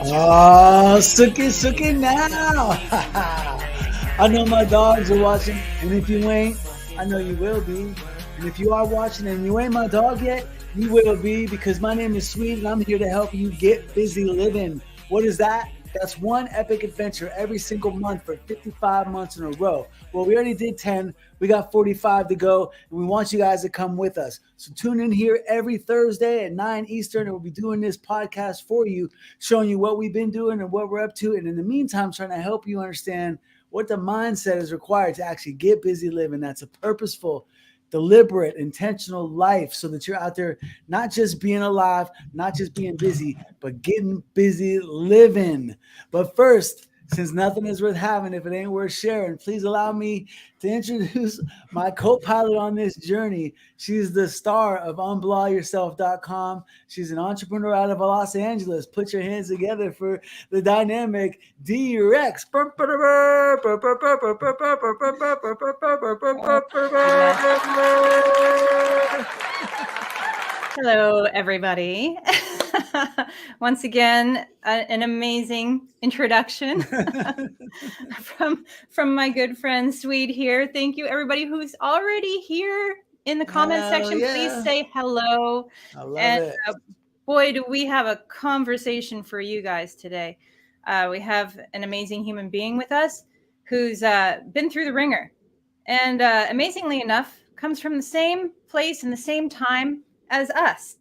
Oh, Suki now. I know my dogs are watching, and if you ain't, I know you will be. And if you are watching and you ain't my dog yet, you will be, because my name is Swede and I'm here to help you get busy living. What is that? That's one epic adventure every single month for 55 months in a row. Well, we already did 10. We got 45 to go, and we want you guys to come with us. So tune in here every Thursday at 9 Eastern, and we'll be doing this podcast for you, showing you what we've been doing and what we're up to. And in the meantime, trying to help you understand what the mindset is required to actually get busy living. That's a purposeful, deliberate, intentional life, so that you're out there not just being alive, not just being busy, but getting busy living. But first, since nothing is worth having if it ain't worth sharing, please allow me to introduce my co-pilot on this journey. She's the star of unblawyourself.com. She's an entrepreneur out of Los Angeles. Put your hands together for the dynamic D-Rex. Hello, everybody. Once again, an amazing introduction from my good friend Swede here. Thank you, everybody who's already here in the comment section. Yeah. Please say hello. I love it. Boy, do we have a conversation for you guys today. We have an amazing human being with us who's been through the ringer, and amazingly enough, comes from the same place and the same time as us.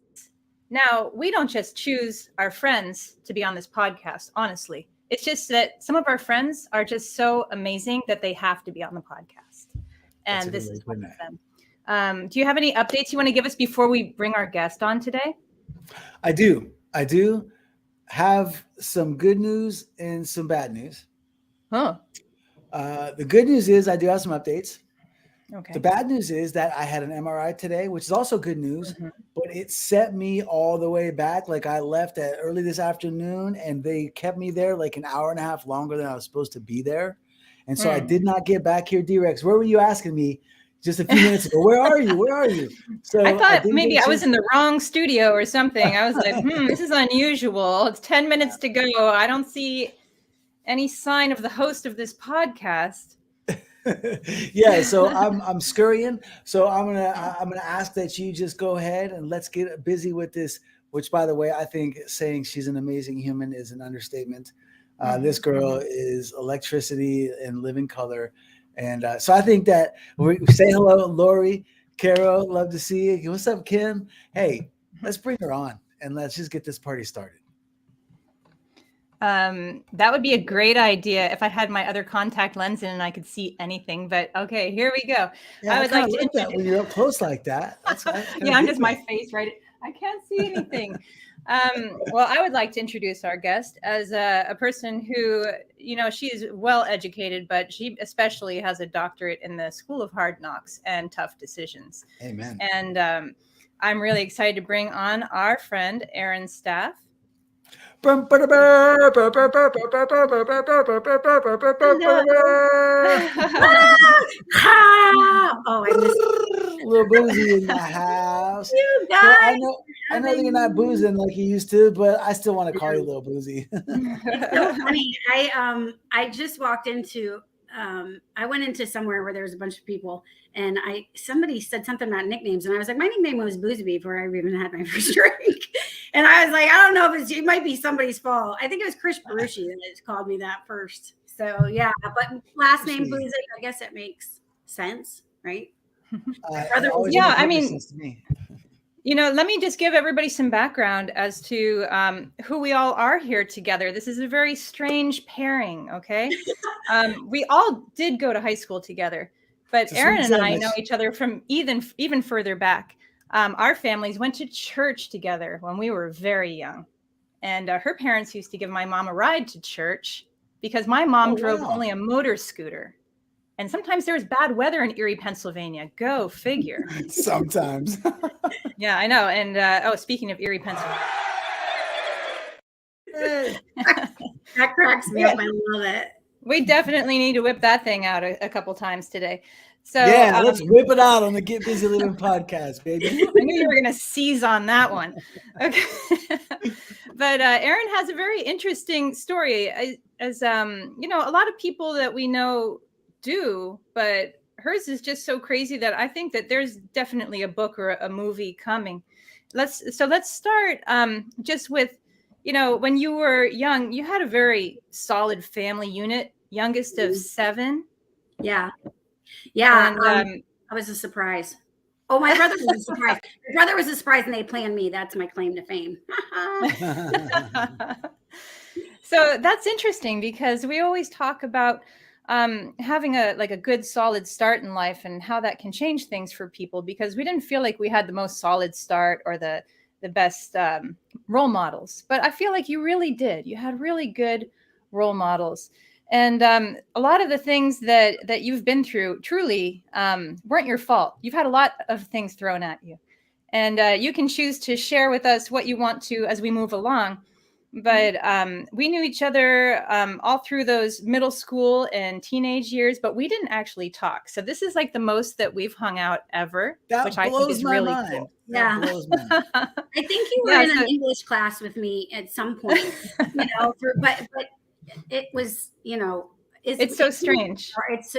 Now, we don't just choose our friends to be on this podcast, honestly. It's just that some of our friends are just so amazing that they have to be on the podcast. And this is one of them. Do you have any updates you want to give us before we bring our guest on today? I do have some good news and some bad news. Oh. The good news is I do have some updates. Okay. The bad news is that I had an MRI today, which is also good news, but it set me all the way back. Like, I left early this afternoon and they kept me there like an hour and a half longer than I was supposed to be there. And so I did not get back here. D-Rex, where were you asking me just a few minutes ago? Where are you? Where are you? So I thought maybe I was in the wrong studio or something. I was like, this is unusual. It's 10 minutes to go. I don't see any sign of the host of this podcast. Yeah, so I'm scurrying. So I'm gonna ask that you just go ahead and let's get busy with this. Which, by the way, I think saying she's an amazing human is an understatement. This girl is electricity in living color, and so I think that we say hello, Lori, Carol. Love to see you. What's up, Kim? Hey, let's bring her on and let's just get this party started. That would be a great idea if I had my other contact lens in and I could see anything. But okay, here we go. Yeah, I would like to that when you're up close like that. Yeah, I'm just my face, right? I can't see anything. Well, I would like to introduce our guest as a person who, she is well educated, but she especially has a doctorate in the School of Hard Knocks and Tough Decisions. Amen. And I'm really excited to bring on our friend Erin Staaf. Oh, I missed little boozy in the house. You guys, so I know you're not boozing like you used to, but I still want to call you Little Boozy. So funny. I just walked into I went into somewhere where there was a bunch of people, and somebody said something about nicknames, and I was like, my nickname was Boozy before I even had my first drink. And I was like, I don't know if it might be somebody's fault. I think it was Chris Barucci that called me that first. So yeah, but last name Boozy, I guess it makes sense, right? Yeah, I mean, let me just give everybody some background as to who we all are here together. This is a very strange pairing, okay? We all did go to high school together, but Erin and I know each other from even further back. Our families went to church together when we were very young. And her parents used to give my mom a ride to church because my mom drove only a motor scooter. And sometimes there's bad weather in Erie, Pennsylvania. Go figure. Sometimes. Yeah, I know. And speaking of Erie, Pennsylvania. That cracks me up. I love it. We definitely need to whip that thing out a couple times today. So yeah, let's whip it out on the Get Busy Living podcast, baby. I knew you were going to seize on that one. Okay. But Erin has a very interesting story, as you know, a lot of people that we know do, but hers is just so crazy that I think that there's definitely a book or a movie coming. Let's start just with, you know, when you were young, you had a very solid family unit, youngest of 7. Yeah. And, I was a surprise. Oh, my brother was a surprise. My brother was a surprise, and they planned me. That's my claim to fame. So that's interesting, because we always talk about having a good solid start in life and how that can change things for people, because we didn't feel like we had the most solid start or the best role models. But I feel like you really did. You had really good role models. And a lot of the things that you've been through truly weren't your fault. You've had a lot of things thrown at you. And you can choose to share with us what you want to as we move along. But we knew each other all through those middle school and teenage years, but we didn't actually talk. So this is like the most that we've hung out ever, which I think is really cool. Yeah. I think you were in an English class with me at some point, you know, but it was, you know, it's so strange. It's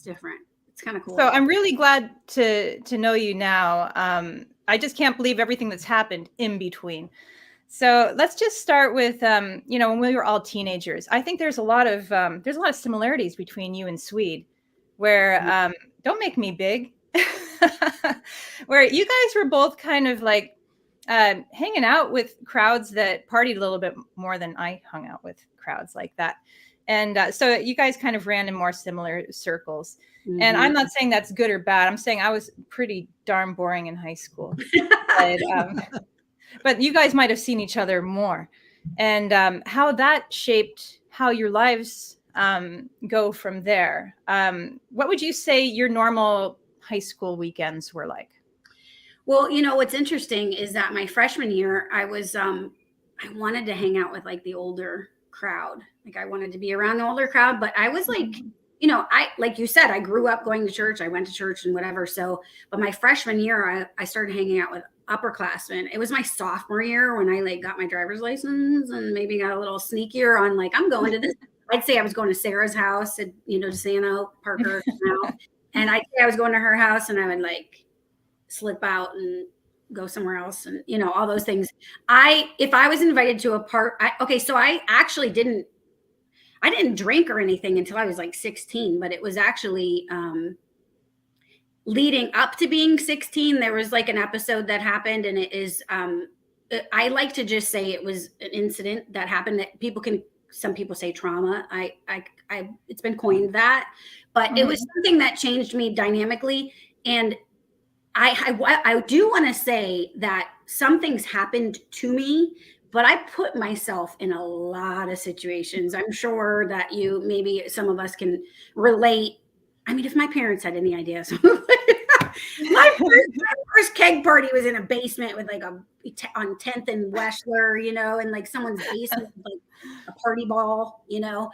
different. It's kind of cool. So I'm really glad to know you now. I just can't believe everything that's happened in between. So let's just start with, you know, when we were all teenagers. I think there's a lot of similarities between you and Swede, where don't make me big, where you guys were both kind of like hanging out with crowds that partied a little bit more than I hung out with crowds like that. And so you guys kind of ran in more similar circles. Mm-hmm. And I'm not saying that's good or bad. I'm saying I was pretty darn boring in high school. But you guys might have seen each other more. And how that shaped how your lives go from there. What would you say your normal high school weekends were like? Well, you know, what's interesting is that my freshman year, I was, I wanted to hang out with like the older crowd. Like I wanted to be around the older crowd, but I was like, you know, like you said, I grew up going to church. I went to church and whatever. So, but my freshman year, I started hanging out with upperclassmen. It was my sophomore year when I like got my driver's license and maybe got a little sneakier on like, I'm going to this. I'd say I was going to Sarah's house at, you know, DeSanto, Parker. And I'd say I was going to her house and I would like slip out and go somewhere else and, you know, all those things. If I was invited to a so I actually didn't drink or anything until I was like 16, but it was actually leading up to being 16. There was like an episode that happened, and it is, I like to just say it was an incident that happened that some people say trauma. It's been coined that, but it was something that changed me dynamically. And I do want to say that some things happened to me, but I put myself in a lot of situations. I'm sure that maybe some of us can relate. I mean, if my parents had any idea, my first keg party was in a basement with like on 10th and Weschler, you know, and like someone's basement with like a party ball, you know.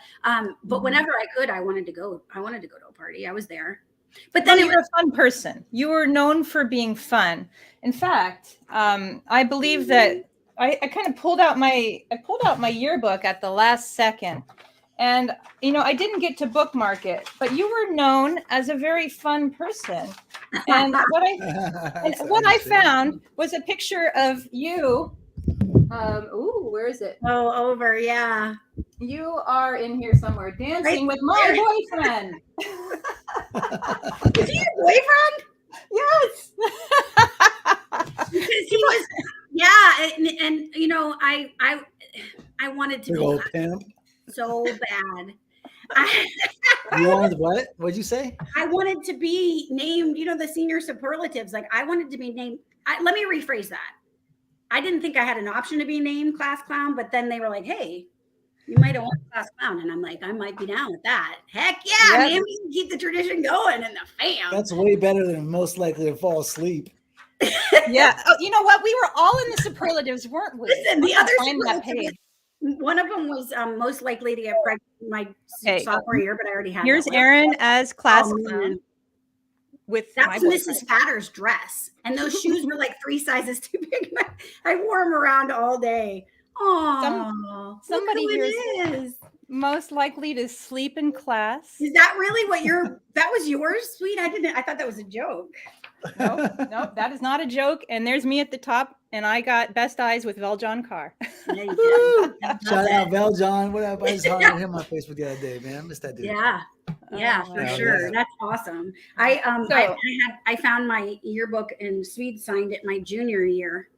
But whenever I could, I wanted to go to a party. I was there. But then you were a fun person. You were known for being fun. In fact, I believe that I kind of pulled out my yearbook at the last second. And, you know, I didn't get to bookmark it, but you were known as a very fun person. And what I found was a picture of you. Where is it? Oh, over. Yeah. You are in here somewhere dancing with my boyfriend. Is he your boyfriend? Yes. Because he was, yeah. And you know, I wanted to go pimp so bad. You wanted what? What'd you say? I wanted to be named, you know, the senior superlatives. Like I wanted to be named. Let me rephrase that. I didn't think I had an option to be named class clown, but then they were like, hey, you might have won class clown. And I'm like, I might be down with that. Heck yeah, man. We can keep the tradition going in the fam. That's way better than most likely to fall asleep. Yeah. Oh, you know what? We were all in the superlatives, weren't we? Listen, the other superlatives. One of them was most likely to get pregnant my sophomore year, but I already had. Here's Erin as class clown. With that was Mrs. Fatter's dress, and those shoes were like 3 sizes too big. I wore them around all day. Oh, somebody here is most likely to sleep in class. Is that really what that was yours, Sweet? I thought that was a joke. Nope, that is not a joke. And there's me at the top, and I got best eyes with Veljon Carr. Shout out Veljon. What up? I just hit my Facebook the other day, man. I missed that dude. Yeah, for sure. Yeah. That's awesome. I found my yearbook and Swede signed it my junior year.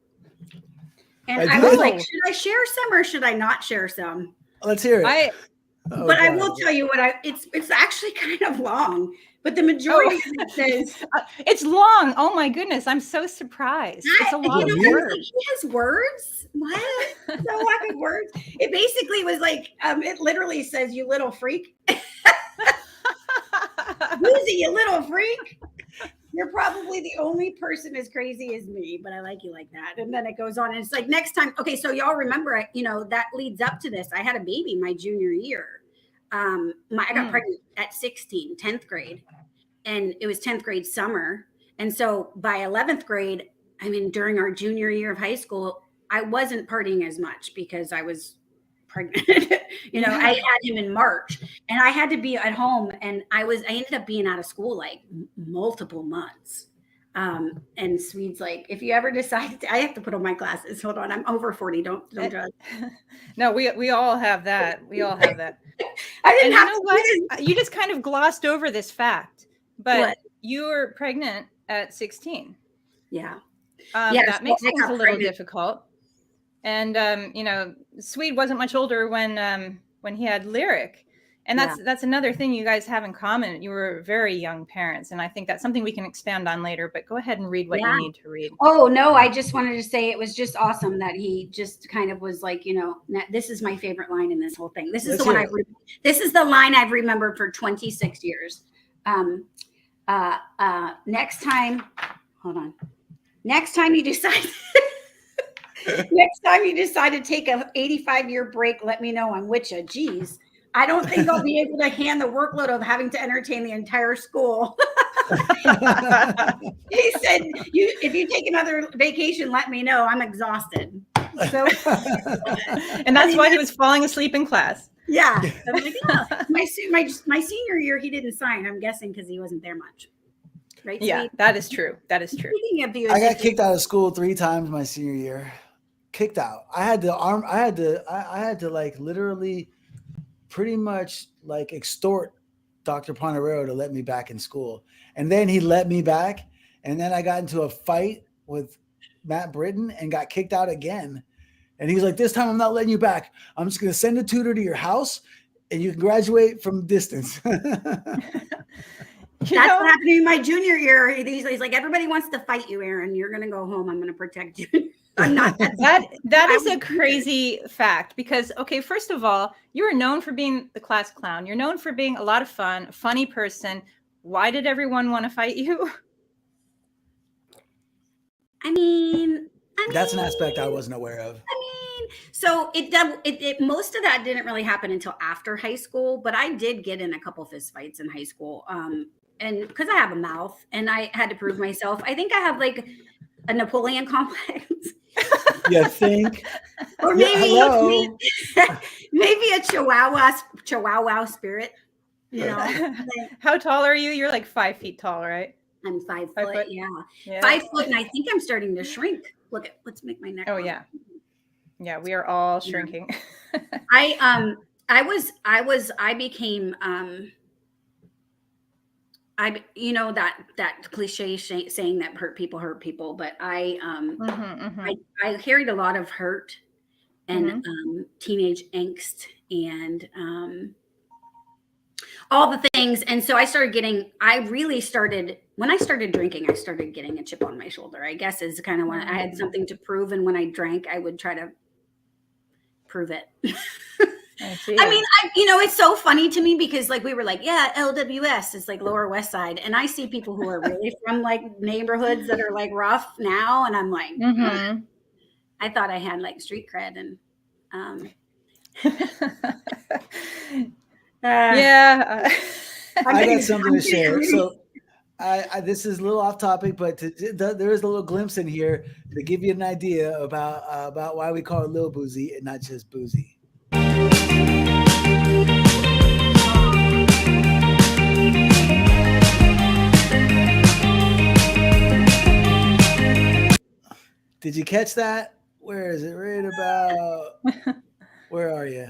And I was like, should I share some or should I not share some? Let's hear it. I will tell you what it's actually kind of long, but the majority of it says it's long. Oh my goodness, I'm so surprised. It's a lot of words. He has words. What? So a lot of words. It basically was like it literally says, "You little freak." Lucy, you little freak. You're probably the only person as crazy as me, but I like you like that. And then it goes on, and it's like next time. Okay, so y'all remember, that leads up to this. I had a baby my junior year. I got pregnant at 16, 10th grade, and it was 10th grade summer. And so by 11th grade, during our junior year of high school, I wasn't partying as much because I was pregnant. I had him in March, and I had to be at home, and I ended up being out of school like multiple months. And Swede's like, if you ever decide I have to put on my glasses. Hold on, I'm over 40. Don't judge. No, we all have that. We all have that. I didn't have what? You just kind of glossed over this fact, but you were pregnant at 16. Yeah. That makes things a little difficult. And Swede wasn't much older when he had Lyric, and that's another thing you guys have in common. You were very young parents, and I think that's something we can expand on later. But go ahead and read what you need to read. Oh no, I just wanted to say it was just awesome that he just kind of was like, this is my favorite line in this whole thing. This is the one this is the line I've remembered for 26 years. Next time, hold on. Next time you decide. Next time you decide to take a 85-year break, let me know. I'm with you. Geez, I don't think I'll be able to hand the workload of having to entertain the entire school. He said, if you take another vacation, let me know. I'm exhausted. So, and that's why he was falling asleep in class. Yeah. I'm like, my senior year, he didn't sign. I'm guessing because he wasn't there much. Right? Yeah, that is true. That is true. I got kicked out of school 3 times my senior year. Kicked out. I had to like literally pretty much like extort Dr. Ponderero to let me back in school. And then he let me back. And then I got into a fight with Matt Britton and got kicked out again. And he's like, this time I'm not letting you back. I'm just going to send a tutor to your house and you can graduate from distance. That's what happened to me my junior year. He's like, everybody wants to fight you, Erin. You're going to go home. I'm going to protect you. I'm not. That is a crazy fact because, okay, first of all, you are known for being the class clown. You're known for being a lot of fun, a funny person. Why did everyone want to fight you? That's an aspect I wasn't aware of. So it most of that didn't really happen until after high school, but I did get in a couple fist fights in high school. And because I have a mouth and I had to prove myself. I think I have like a Napoleon complex. You think? Or maybe maybe a Chihuahua spirit. How tall are you? You're like 5 feet tall, right? I'm 5 foot. Yeah. 5 foot, and I think I'm starting to shrink. Let's make my neck. Oh yeah. Yeah, we are all shrinking. I became that cliche saying that hurt people, but I carried a lot of hurt and teenage angst and all the things. And so when I started drinking, I started getting a chip on my shoulder, I guess is kind of when I had something to prove. And when I drank, I would try to prove it. It's so funny to me because like we were like, yeah, LWS is like Lower West Side. And I see people who are really from like neighborhoods that are like rough now. And I'm like, I thought I had like street cred. And Yeah. I got something to share. So this is a little off topic, but there is a little glimpse in here to give you an idea about why we call it Lil Boozy and not just Boozy. Did you catch that? Where is it? Right about. Where are you?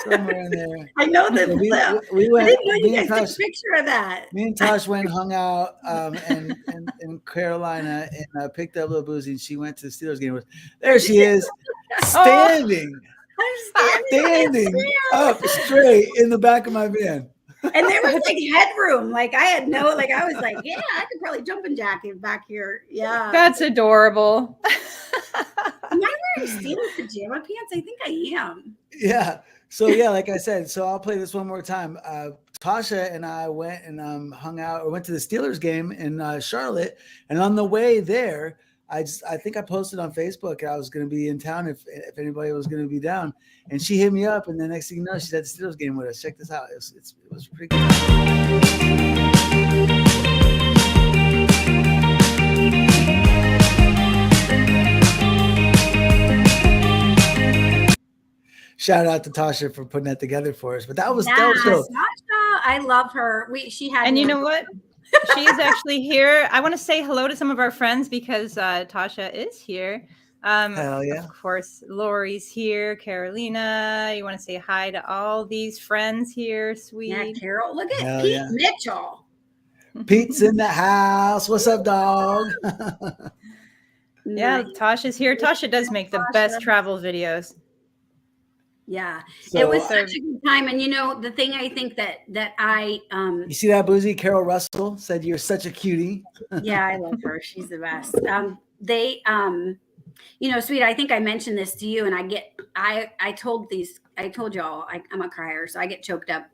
Somewhere in there. I know the clip. We went. I didn't know you guys took a picture of that. Me and Tosh went and hung out in Carolina and picked up Lil Boozy, and she went to the Steelers game. There she is, standing up straight in the back of my van. And there was like headroom. Like I was like, yeah, I could probably jumping jack it back here. Yeah. That's adorable. Am I wearing Steelers pajama pants? I think I am. Yeah. So yeah, like I said, so I'll play this one more time. Tasha and I went and hung out or went to the Steelers game in Charlotte. And on the way there, I think I posted on Facebook I was going to be in town if anybody was going to be down. And she hit me up, and the next thing you know, she's at the Steelers game with us. Check this out. It was pretty good. Shout out to Tasha for putting that together for us. But that was dope. Tasha, I love her. And you know what? She's actually here. I want to say hello to some of our friends because Tasha is here. Hell yeah. Of course, Lori's here. Carolina. You want to say hi to all these friends here, Swede? Yeah, Carol. Look at Pete Mitchell. Pete's in the house. What's up, dog? Yeah, Tasha's here. Tasha does make the best travel videos. Yeah, so, it was such a good time. And you know, the thing I think that I you see that, Boozy? Carol Russell said you're such a cutie. Yeah, I love her. She's the best. You know, Swede, I think I mentioned this to you, and I told y'all I'm a crier, so I get choked up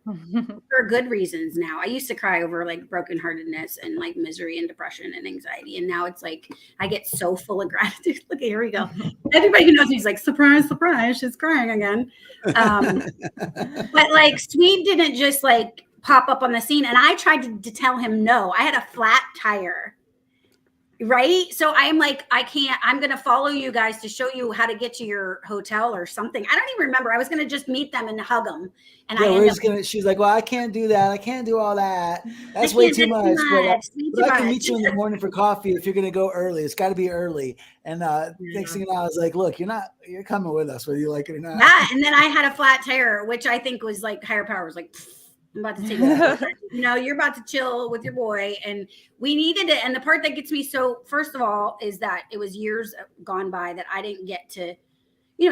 for good reasons now. I used to cry over like brokenheartedness and like misery and depression and anxiety. And now it's like, I get so full of gratitude. Look, here we go. Everybody who knows me is like, surprise, surprise, she's crying again. But like Swede didn't just like pop up on the scene. And I tried to tell him, no, I had a flat tire. Right. So I'm like, I'm going to follow you guys to show you how to get to your hotel or something. I don't even remember. I was going to just meet them and hug them. And she's like, well, I can't do that. I can't do all that. That's way too much. But I can meet you in the morning for coffee if you're going to go early. It's got to be early. And next thing you know, I was like, look, you're coming with us, whether you like it or not. Yeah. And then I had a flat tire, which I think was like higher power was like, I'm about to take it. You're about to chill with your boy. And we needed it. And the part that gets me so, first of all, is that it was years gone by that I didn't get to,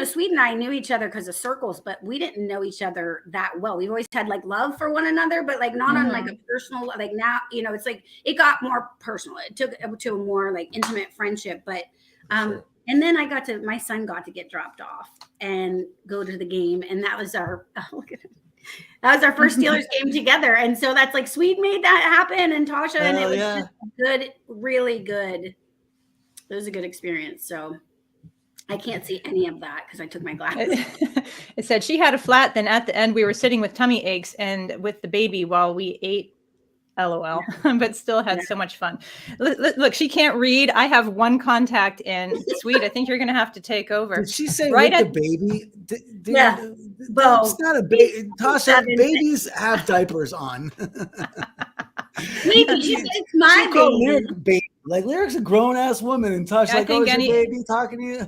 Swede and I knew each other because of circles, but we didn't know each other that well. We've always had like love for one another, but like not on like a personal, like now, it's like, it got more personal. It took to a more like intimate friendship. But, sure. And then my son got to get dropped off and go to the game. And that was look at him. That was our first Steelers game together. And so that's like Swede made that happen and Tasha. And it was just good, really good. It was a good experience. So I can't see any of that because I took my glasses. It said she had a flat. Then at the end, we were sitting with tummy aches and with the baby while we ate. LOL, but still had so much fun. Look, she can't read. I have one contact in Swede. I think you're going to have to take over. Did she say with the baby? Yeah. Well, it's not a baby. Tasha, babies have diapers on. Maybe she said it's my baby. Like Lyric's a grown ass woman, and Tasha like, oh, is your baby talking to you?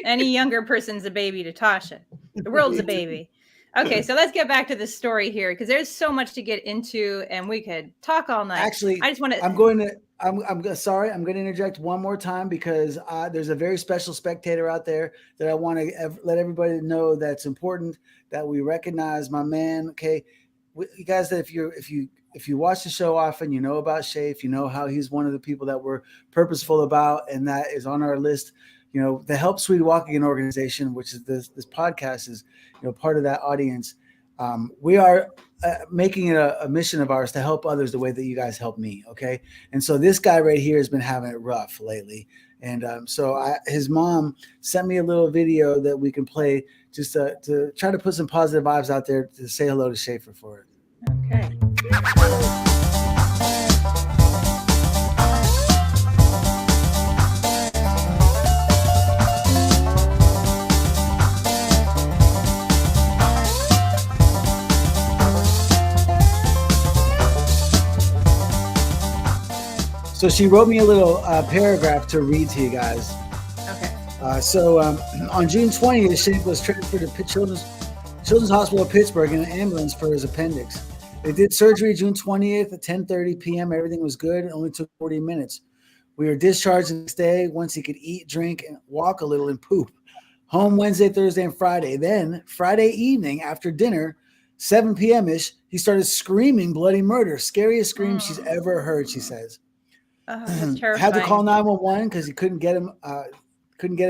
Any younger person's a baby to Tasha. The world's a baby. Okay, so let's get back to the story here because there's so much to get into, and we could talk all night. Actually, I just want to. I'm sorry. I'm going to interject one more time because there's a very special spectator out there that I want to let everybody know that's important that we recognize my man. Okay, you guys, that if you watch the show often, you know about Shafe. You know how he's one of the people that we're purposeful about, and that is on our list. The Help Swede Walk Again organization, which is this podcast is, part of that audience. We are making it a mission of ours to help others the way that you guys help me. Okay. And so this guy right here has been having it rough lately. And his mom sent me a little video that we can play just to try to put some positive vibes out there to say hello to Schaefer for it. Okay. So she wrote me a little paragraph to read to you guys. Okay. On June 20th, Schaefer was transferred to Children's Hospital of Pittsburgh in an ambulance for his appendix. They did surgery June 20th at 10:30 p.m. Everything was good. It only took 40 minutes. We were discharged the next day once he could eat, drink, and walk a little and poop. Home Wednesday, Thursday, and Friday. Then Friday evening after dinner, 7 p.m.-ish, he started screaming bloody murder. Scariest scream she's ever heard, she says. That's terrifying. Had to call 911 because he couldn't get him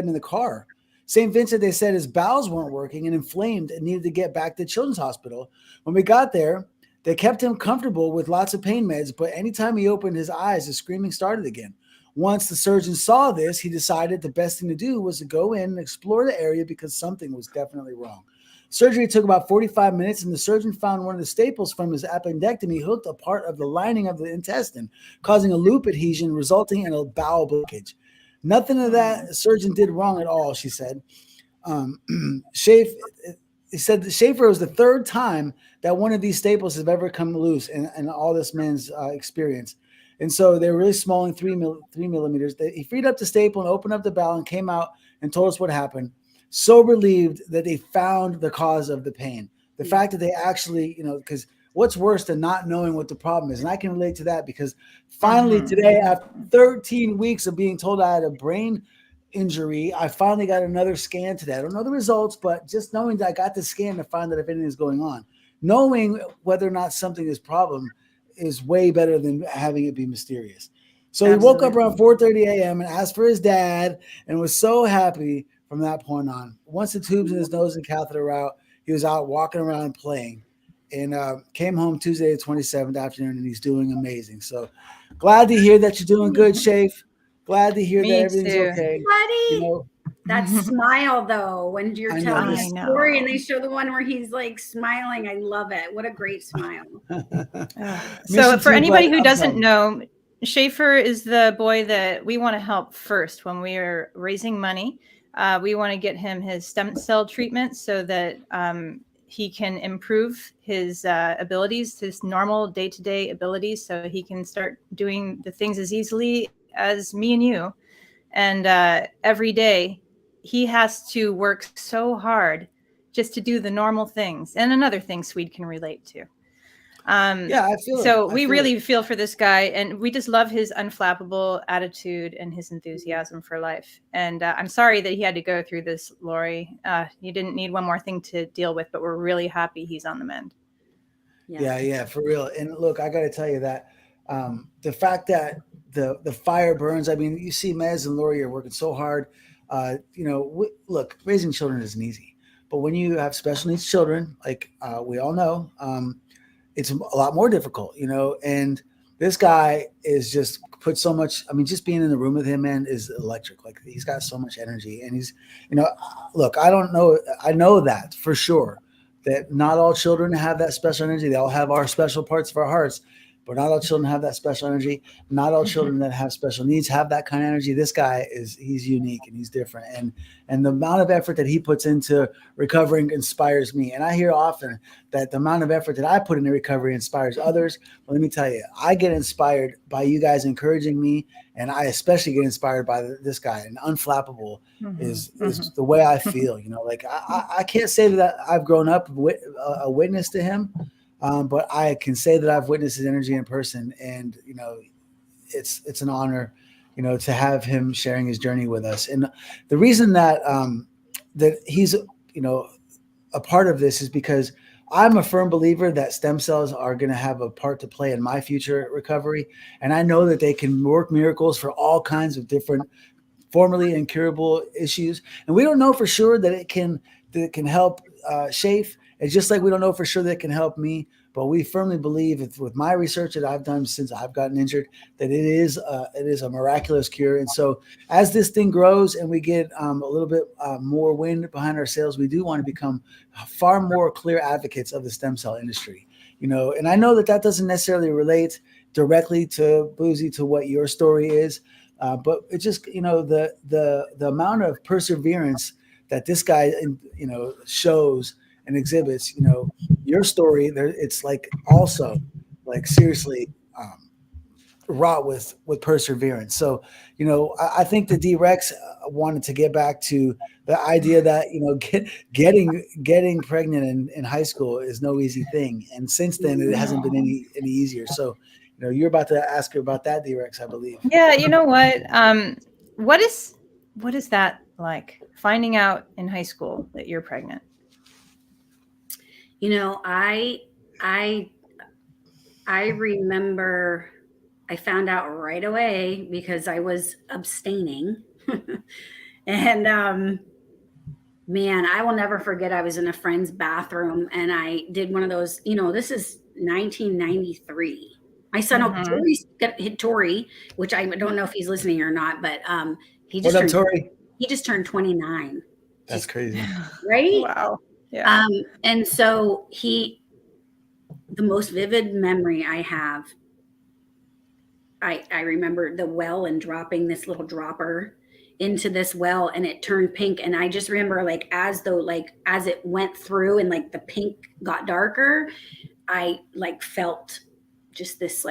in the car. St. Vincent, they said his bowels weren't working and inflamed and needed to get back to Children's Hospital. When we got there, they kept him comfortable with lots of pain meds, but anytime he opened his eyes, the screaming started again. Once the surgeon saw this, he decided the best thing to do was to go in and explore the area because something was definitely wrong. Surgery took about 45 minutes, and the surgeon found one of the staples from his appendectomy hooked a part of the lining of the intestine, causing a loop adhesion, resulting in a bowel blockage. Nothing of that surgeon did wrong at all, she said. He said that Schaefer was the third time that one of these staples has ever come loose in all this man's experience. And so they're really small and 3 millimeters. He freed up the staple and opened up the bowel and came out and told us what happened. So relieved that they found the cause of the pain. The fact that they actually, because what's worse than not knowing what the problem is? And I can relate to that because finally today, after 13 weeks of being told I had a brain injury, I finally got another scan today. I don't know the results, but just knowing that I got the scan to find out if anything is going on. Knowing whether or not something is problem is way better than having it be mysterious. So He woke up around 4:30 a.m. and asked for his dad and was so happy from that point on. Once the tubes in his nose and catheter out, he was out walking around and playing, and came home Tuesday the 27th afternoon, and he's doing amazing. So glad to hear that you're doing good, Shafe. Glad to hear that everything's okay. Buddy. That smile, though, when you're telling the story and they show the one where he's like smiling, I love it. What a great smile. So for anybody who doesn't know, Schaefer is the boy that we want to help first when we are raising money. We want to get him his stem cell treatment so that he can improve his abilities, his normal day-to-day abilities, so he can start doing the things as easily as me and you. And every day he has to work so hard just to do the normal things. And another thing Swede can relate to. I feel so. We really feel for this guy, and we just love his unflappable attitude and his enthusiasm for life. And I'm sorry that he had to go through this, Lori. You didn't need one more thing to deal with, but we're really happy he's on the mend. Yeah, for real. And look, I got to tell you that the fact that the fire burns. I mean, you see, Mez and Lori are working so hard. Look, raising children isn't easy, but when you have special needs children, like we all know. It's a lot more difficult, and this guy is just put so much. I mean, just being in the room with him, man, is electric. Like he's got so much energy, and he's, look, I don't know. I know that for sure that not all children have that special energy. They all have our special parts of our hearts, but not all children have that special energy. Not all children that have special needs have that kind of energy. This guy he's unique and he's different. And the amount of effort that he puts into recovering inspires me. And I hear often that the amount of effort that I put into recovery inspires others. Well, let me tell you, I get inspired by you guys encouraging me. And I especially get inspired by this guy. And unflappable is the way I feel, like I can't say that I've grown up with a witness to him. But I can say that I've witnessed his energy in person, and it's an honor, to have him sharing his journey with us. And the reason that that he's a part of this is because I'm a firm believer that stem cells are going to have a part to play in my future recovery, and I know that they can work miracles for all kinds of different formerly incurable issues. And we don't know for sure that it can help Shafe. It's just like we don't know for sure that it can help me, but we firmly believe with my research that I've done since I've gotten injured, that it is a miraculous cure. And so as this thing grows and we get a little bit more wind behind our sails, we do want to become far more clear advocates of the stem cell industry. And I know that doesn't necessarily relate directly to Boozy, to what your story is, but it's just the amount of perseverance that this guy shows and exhibits. Your story there, it's like also like seriously wrought with perseverance. So I think the D-Rex wanted to get back to the idea that getting pregnant in high school is no easy thing, and since then it hasn't been any easier. So you're about to ask her about that, D-Rex, I believe. Yeah, you know what? What is that like, finding out in high school that you're pregnant? I remember I found out right away because I was abstaining. And man, I will never forget, I was in a friend's bathroom and I did one of those, this is 1993. My son, Tori, which I don't know if he's listening or not, but he just turned 29. That's crazy. Right? Wow. Yeah. And so the most vivid memory I have, I remember the well and dropping this little dropper into this well and it turned pink. And I just remember as it went through and the pink got darker, I felt just this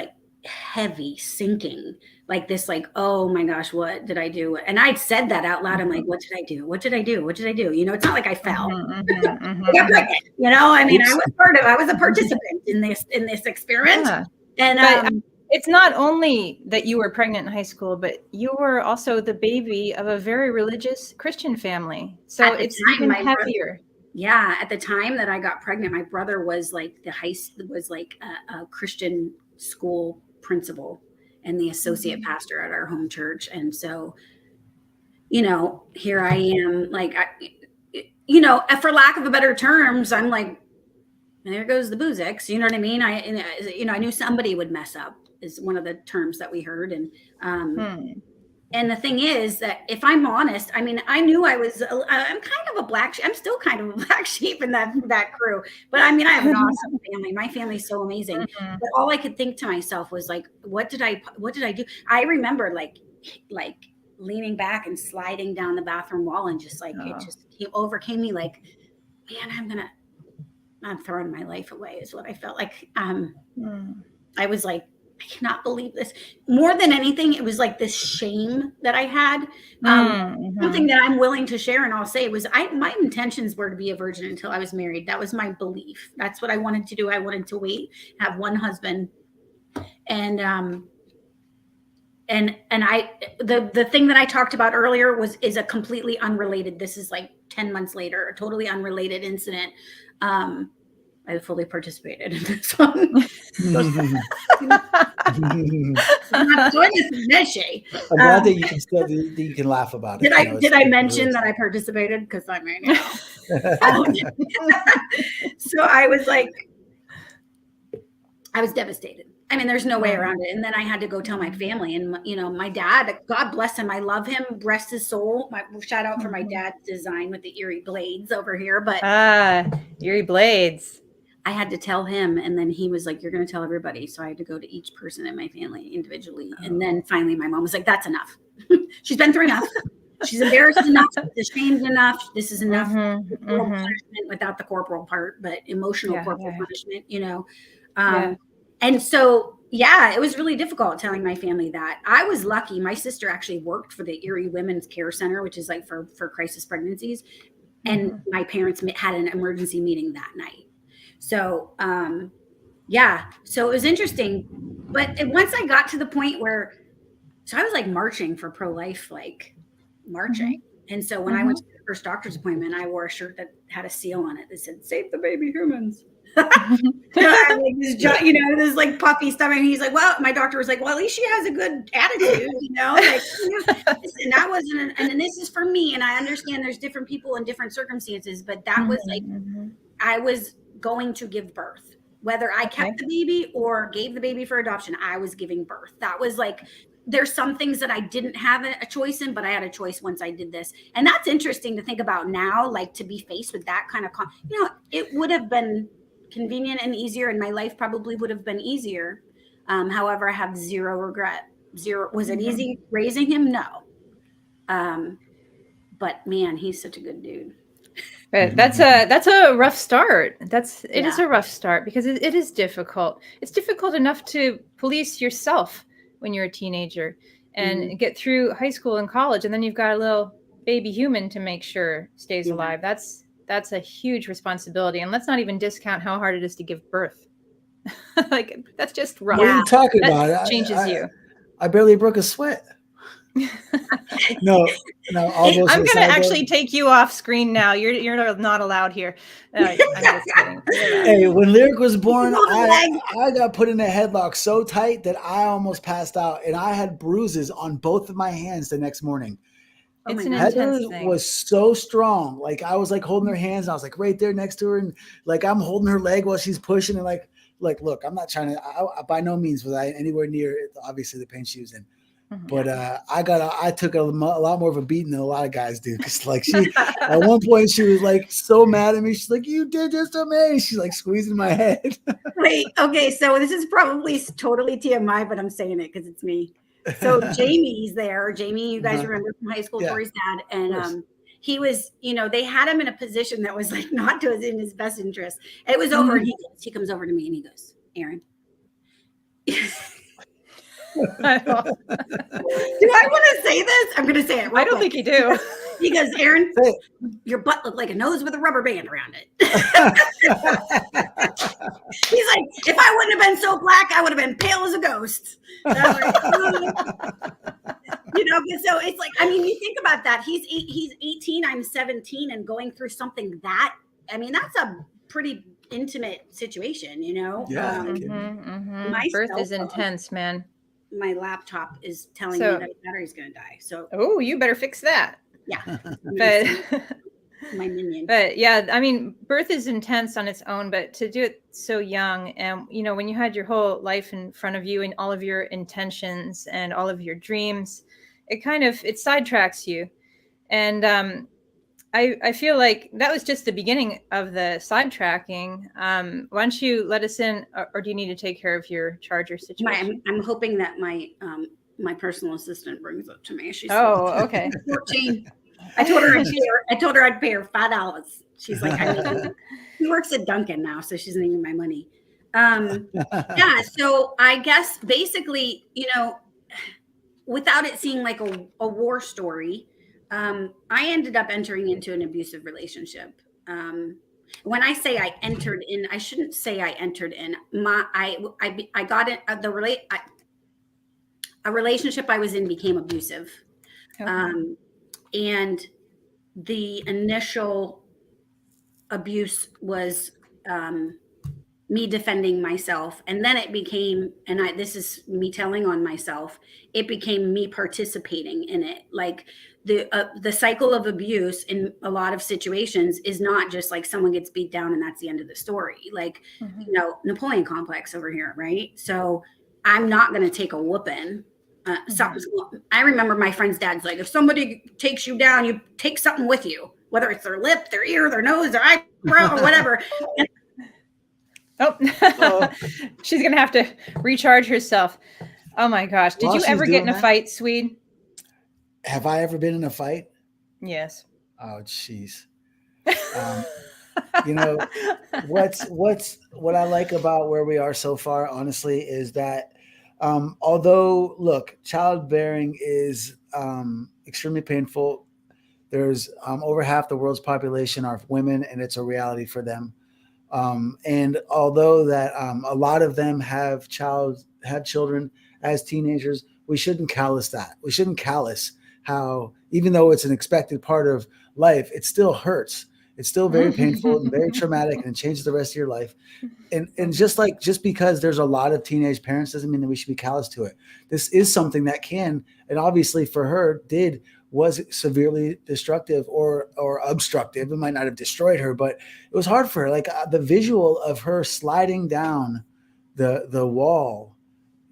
heavy sinking, oh my gosh, what did I do? And I'd said that out loud. I'm like, what did I do? What did I do? What did I do? It's not like I fell. I was a participant in this experiment. Yeah. And it's not only that you were pregnant in high school, but you were also the baby of a very religious Christian family. So it's even heavier. At the time that I got pregnant, my brother was a Christian school principal and the associate pastor at our home church. And so, here I am, for lack of a better terms, I'm like, there goes the boozix. You know what I mean? I knew somebody would mess up, is one of the terms that we heard. And, and the thing is that if I'm honest, I knew I'm kind of a black sheep. I'm still kind of a black sheep in that crew, but I have an awesome family. My family's so amazing. Mm-hmm. But all I could think to myself was what did I do? I remember leaning back and sliding down the bathroom wall and just it just overcame me man, I'm throwing my life away is what I felt like. I was like, I cannot believe this. More than anything, it was this shame that I had. Something that I'm willing to share, and I'll say, was my intentions were to be a virgin until I was married. That was my belief. That's what I wanted to do. I wanted to wait, have one husband, and the thing that I talked about earlier is a completely unrelated. This is 10 months later, a totally unrelated incident. I fully participated in this one. I'm not doing this meshy. I'm glad that you can laugh about it. Did I mention that I participated? Because I mean, so I was I was devastated. I mean, there's no way around it. And then I had to go tell my family, and my dad, God bless him, I love him, rest his soul. Shout out for my dad's design with the Erie blades over here. But Erie blades. I had to tell him, and then he was like, you're going to tell everybody. So I had to go to each person in my family individually. And then finally my mom was like, that's enough. She's been through enough. She's embarrassed enough, ashamed enough. This is enough. Punishment without the corporal part, but emotional corporal punishment, And so, it was really difficult telling my family that. I was lucky. My sister actually worked for the Erie Women's Care Center, which is for crisis pregnancies. And my parents had an emergency meeting that night. So, so it was interesting. But once I got to the point where, so I was marching for pro-life, marching. And so when I went to the first doctor's appointment, I wore a shirt that had a seal on it that said, "Save the baby humans." This puffy stomach. And he's like, well, my doctor was like, well, at least she has a good attitude, and that wasn't, and this is for me. And I understand there's different people in different circumstances, but that was I was going to give birth. Whether I kept the baby or gave the baby for adoption, I was giving birth. That was like, there's some things that I didn't have a choice in, but I had a choice once I did this. And that's interesting to think about now, like to be faced with that kind of, it would have been convenient and easier, and my life probably would have been easier. However, I have zero regret. Zero. Was it easy raising him? No. But man, he's such a good dude. But that's a rough start. It is a rough start because it is difficult. It's difficult enough to police yourself when you're a teenager and get through high school and college, and then you've got a little baby human to make sure stays alive. That's a huge responsibility, and let's not even discount how hard it is to give birth. Like, that's just rough. What are you talking about? It changes you. I barely broke a sweat. No. I'm going to actually take you off screen now. You're not allowed here. I'm just kidding. Hey, when Lyric was born, I got put in a headlock so tight that I almost passed out, and I had bruises on both of my hands the next morning. It's an Heather intense thing. was so strong. Like, I was like holding her hands, and I was like right there next to her, and like I'm holding her leg while she's pushing, and like look, I'm not trying to. I by no means was I anywhere near obviously the pain she was in. But I took a lot more of a beating than a lot of guys do. Cause like at one point she was like so mad at me. She's like, "You did this to me." She's like squeezing my head. Wait, okay. So this is probably totally TMI, but I'm saying it because it's me. So Jamie's there. Jamie, you guys remember from high school, Tori's dad. And he was, they had him in a position that was like not in his best interest. It was over. And he comes over to me and he goes, "Erin." Do I want to say this? I'm going to say it. I don't think you do. He goes, "Erin, your butt looked like a nose with a rubber band around it." He's like, "If I wouldn't have been so black, I would have been pale as a ghost." Like, so it's like, I mean, you think about that. He's 18, I'm 17, and going through something that's a pretty intimate situation, Yeah. Birth is intense, man. My laptop is telling me that the battery's going to die. So, you better fix that. Yeah. But my minion. But yeah, I mean, birth is intense on its own, but to do it so young, and when you had your whole life in front of you and all of your intentions and all of your dreams, it sidetracks you. And I feel like that was just the beginning of the sidetracking. Why don't you let us in, or do you need to take care of your charger situation? I'm hoping that my personal assistant brings it to me. She's okay. 14. I told her I'd pay her $5. She's like, she works at Dunkin' now, so she doesn't need my money. Yeah. So I guess basically, without it seeming like a war story, I ended up entering into an abusive relationship. When I say I entered in, I shouldn't say I entered in. I got in a relationship I was in became abusive. Okay. And the initial abuse was me defending myself. And then it became, this is me telling on myself, it became me participating in it. Like the cycle of abuse in a lot of situations is not just like someone gets beat down and that's the end of the story. Like, Napoleon complex over here, right? So I'm not going to take a whooping. I remember my friend's dad's like, if somebody takes you down, you take something with you, whether it's their lip, their ear, their nose, their eyebrow, or whatever. She's going to have to recharge herself. Oh my gosh. Did you ever get in a fight, Swede? Have I ever been in a fight? Yes. Oh, jeez. What I like about where we are so far, honestly, is that although, look, childbearing is extremely painful. There's over half the world's population are women, and it's a reality for them. And although that a lot of them have children as teenagers, we shouldn't callous that. We shouldn't callous how, even though it's an expected part of life, it still hurts. It's still very painful and very traumatic, and it changes the rest of your life. And just because there's a lot of teenage parents doesn't mean that we should be callous to it. This is something that can, and obviously for her was severely destructive or or obstructive. It might not have destroyed her, but it was hard for her. Like the visual of her sliding down the wall,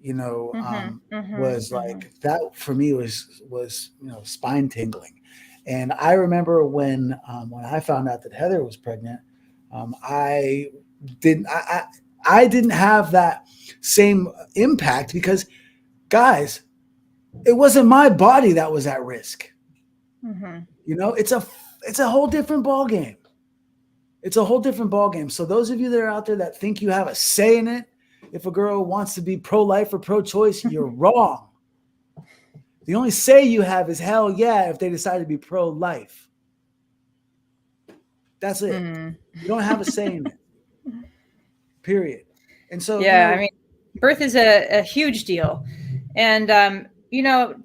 was like that for me was spine tingling. And I remember when I found out that Heather was pregnant, I didn't have that same impact because, guys, it wasn't my body that was at risk. It's a whole different ball game. It's a whole different ball game. So those of you that are out there that think you have a say in it, if a girl wants to be pro-life or pro-choice, you're wrong. The only say you have is hell yeah if they decide to be pro-life. That's it. You don't have a say in it. Period. And so I mean, birth is a huge deal. And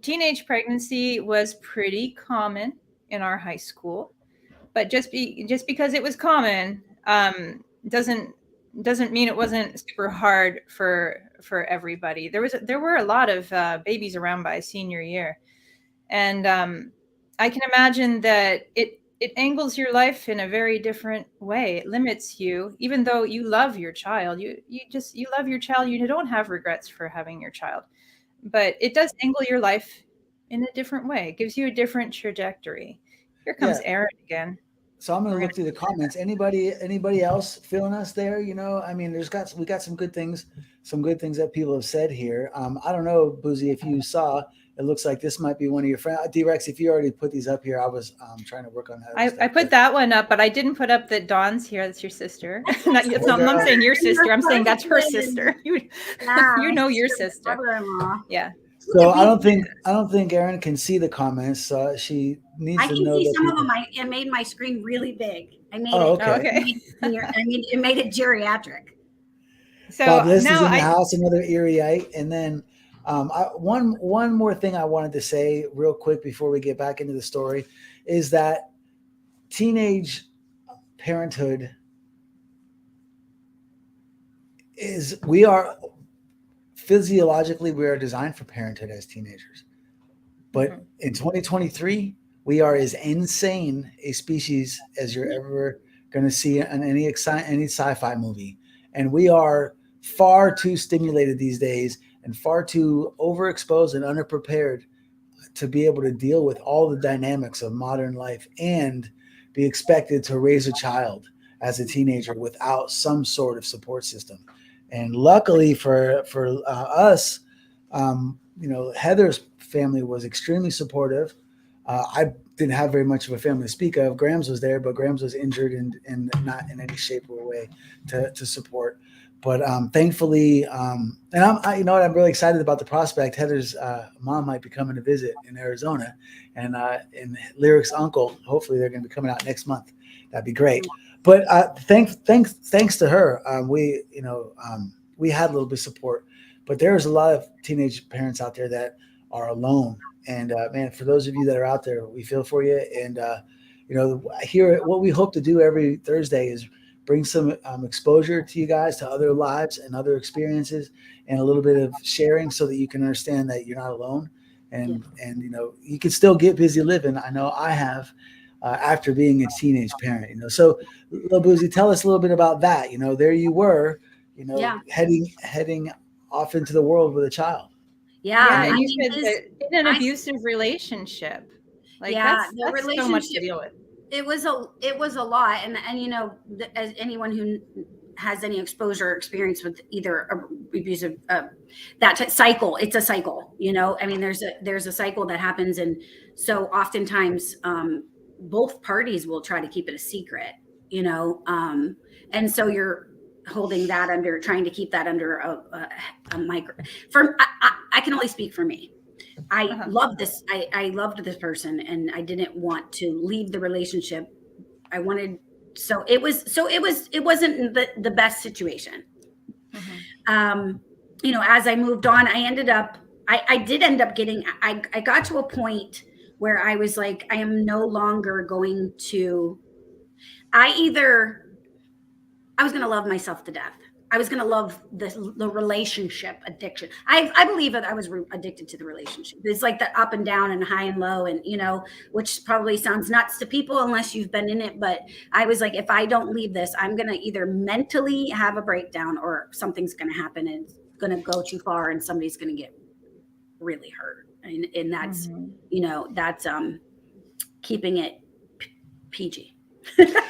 teenage pregnancy was pretty common in our high school. But just because it was common doesn't mean it wasn't super hard for everybody. There were a lot of babies around by senior year, and I can imagine that it angles your life in a very different way. It limits you, even though you love your child. You love your child. You don't have regrets for having your child, but it does angle your life in a different way. It gives you a different trajectory. Here comes Erin again. So I'm going to look through the comments. Anybody else feeling us there? I mean, we got some good things that people have said here. I don't know, Boozy, if you saw, it looks like this might be one of your friends. D-Rex, if you already put these up here, I was trying to work on that. I put that one up, but I didn't put up that Dawn's here. That's your sister. I'm not saying your sister. I'm saying that's her sister. You know your sister. Yeah. So I don't think Erin can see the comments. She needs to know. I can see some of them. I made my screen really big. I made it. Okay. It made it geriatric. So Bob List is in the house, another Erieite, and then one more thing I wanted to say real quick before we get back into the story is that teenage parenthood physiologically, we are designed for parenthood as teenagers. But in 2023, we are as insane a species as you're ever going to see in any sci-fi movie. And we are far too stimulated these days and far too overexposed and underprepared to be able to deal with all the dynamics of modern life and be expected to raise a child as a teenager without some sort of support system. And luckily for us, Heather's family was extremely supportive. I didn't have very much of a family to speak of. Grams was there, but Grams was injured and not in any shape or way to support. But thankfully, and I'm really excited about the prospect. Heather's mom might be coming to visit in Arizona, and Lyric's uncle. Hopefully, they're going to be coming out next month. That'd be great. But thanks to her, we had a little bit of support. But there's a lot of teenage parents out there that are alone. And man, for those of you that are out there, we feel for you. And here, what we hope to do every Thursday is bring some exposure to you guys, to other lives and other experiences, and a little bit of sharing so that you can understand that you're not alone. And you can still get busy living. I know I have. After being a teenage parent, so Lil Boozy, tell us a little bit about that. There you were, heading off into the world with a child. Yeah, and you said in an abusive relationship, that's so much to deal with. It was a lot, and as anyone who has any exposure or experience with either abusive cycle, it's a cycle. I mean, there's a cycle that happens, and so oftentimes both parties will try to keep it a secret, and so you're trying to keep that under a micro. I can only speak for me. I love this. I loved this person, and I didn't want to leave the relationship. It wasn't the best situation. As I moved on, I did end up getting, I got to a point where I was like, I am no longer I was going to love myself to death. was going to love the relationship addiction. I believe that I was addicted to the relationship. It's like the up and down and high and low, and which probably sounds nuts to people unless you've been in it. But I was like, if I don't leave this, I'm going to either mentally have a breakdown or something's going to happen and it's going to go too far and somebody's going to get really hurt. And that's, that's keeping it PG.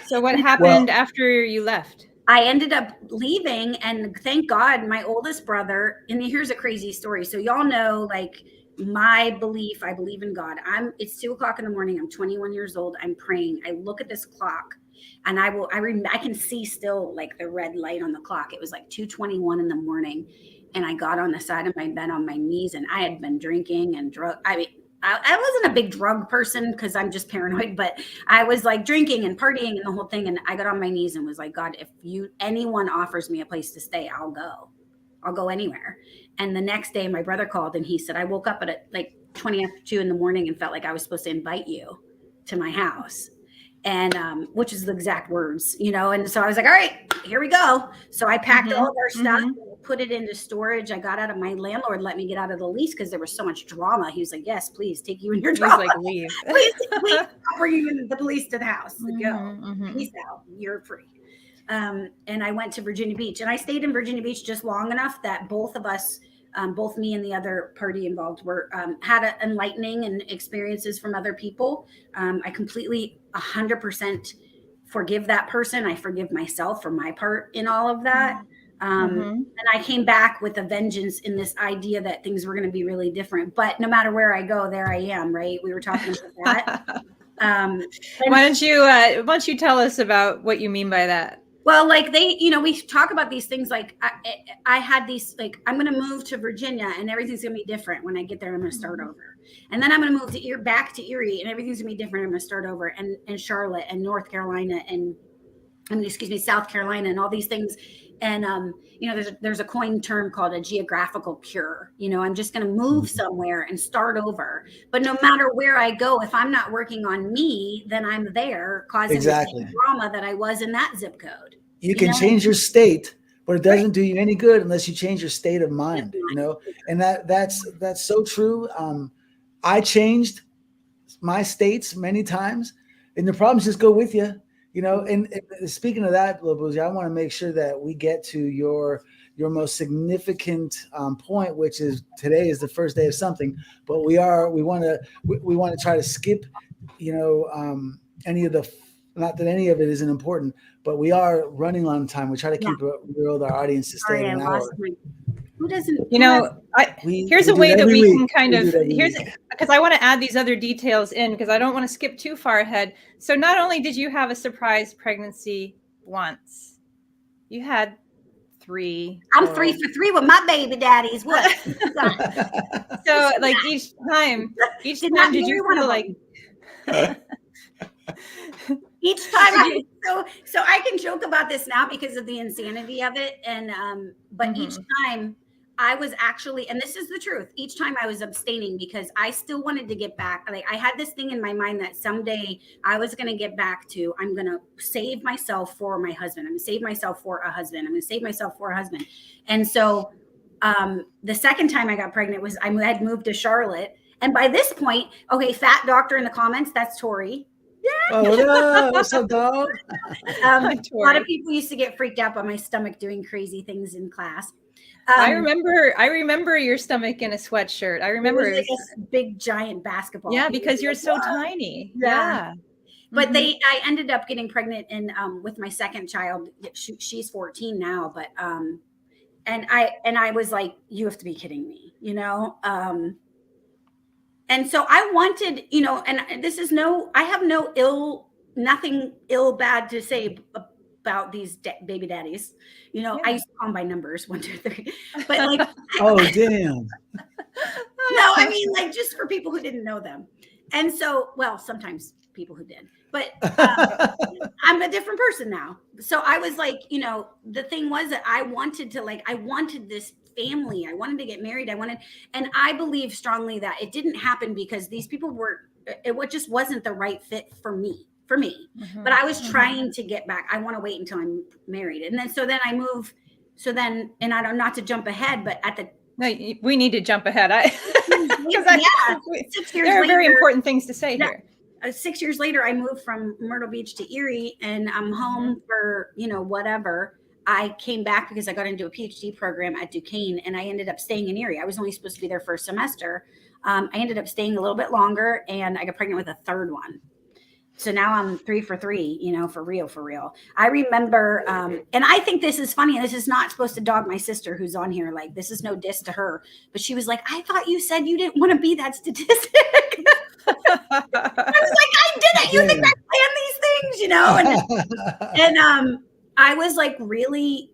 So what happened after you left? I ended up leaving, and thank God my oldest brother, and here's a crazy story. So y'all know, like, my belief, I believe in God. It's 2:00 in the morning. I'm 21 years old. I'm praying. I look at this clock and I can see still like the red light on the clock. It was like 2:21 in the morning. And I got on the side of my bed on my knees, and I had been drinking and I wasn't a big drug person because I'm just paranoid, but I was like drinking and partying and the whole thing. And I got on my knees and was like, God, if anyone offers me a place to stay, I'll go anywhere. And the next day my brother called and he said, I woke up at like 20 after 2 in the morning and felt like I was supposed to invite you to my house. And which is the exact words, and so I was like, all right, here we go. So I packed all of our stuff, put it into storage. I got out of my landlord, let me get out of the lease because there was so much drama. He was like, yes, please take you and your drama. Like, leave. please, I'll bring you the police to the house. Go. Peace out. You're free. And I went to Virginia Beach, and I stayed in Virginia Beach just long enough that both of us, both me and the other party involved, were had enlightening and experiences from other people. I completely 100% forgive that person. I forgive myself for my part in all of that. And I came back with a vengeance in this idea that things were going to be really different. But no matter where I go, there I am. Right? We were talking about that. Why don't you tell us about what you mean by that? Well, like we talk about these things. Like I had these, like, I'm going to move to Virginia and everything's going to be different when I get there. I'm going to start over. And then I'm going to move back to Erie and everything's going to be different. I'm going to start over, and Charlotte and North Carolina and South Carolina and all these things. And, there's a coined term called a geographical cure. I'm just going to move somewhere and start over. But no matter where I go, if I'm not working on me, then I'm there causing the same drama that I was in that zip code. You can change your state, but it doesn't do you any good unless you change your state of mind, and that's so true. I changed my states many times, and the problems just go with you. And speaking of that, Boozy, I want to make sure that we get to your most significant point, which is today is the first day of something, but we want to try to skip, any of the, not that any of it isn't important, but we are running on time. We try to keep our audience to stay in an hour. Who doesn't? Here's a way that we can kind of, because I want to add these other details in because I don't want to skip too far ahead. So not only did you have a surprise pregnancy once, you had 3. I'm 3 for 3 with my baby daddies. What? So like each time did you feel like? Each time so I can joke about this now because of the insanity of it. And but each time I was actually, and this is the truth, each time I was abstaining because I still wanted to get back. Like I had this thing in my mind that someday I was going to get back to, I'm going to save myself for my husband. I'm going to save myself for a husband. I'm going to save myself for a husband. And so the second time I got pregnant was I had moved to Charlotte. And by this point, okay, fat doctor in the comments, that's Tori. Yeah. Oh, no. What's up, dog? A lot of people used to get freaked out by my stomach doing crazy things in class. I remember your stomach in a sweatshirt. I remember it was like a big giant basketball. Yeah, because you're so tiny. Yeah. But I ended up getting pregnant and with my second child. She's 14 now, but and I was like, you have to be kidding me, and so I wanted, and this is I have nothing bad to say about these baby daddies. I used to call them by numbers, 1, 2, 3, but like, oh, damn. No, I mean, like just for people who didn't know them. And so, well, sometimes people who did, but I'm a different person now. So I was like, the thing was that I wanted this family. I wanted to get married. And I believe strongly that it didn't happen because these people it just wasn't the right fit for me. But I was trying to get back. I want to wait until I'm married. And then I move So then, and I don't, not to jump ahead, but at the no, we need to jump ahead. Because there are very important things to say here. 6 years later, I moved from Myrtle Beach to Erie, and I'm home for, whatever. I came back because I got into a PhD program at Duquesne, and I ended up staying in Erie. I was only supposed to be there for a semester. I ended up staying a little bit longer, and I got pregnant with a third one. So now I'm 3 for 3, for real. I remember, and I think this is funny. This is not supposed to dog my sister who's on here. Like, this is no diss to her, but she was like, I thought you said you didn't want to be that statistic. I was like, I didn't. You think I plan these things, and I was like, really,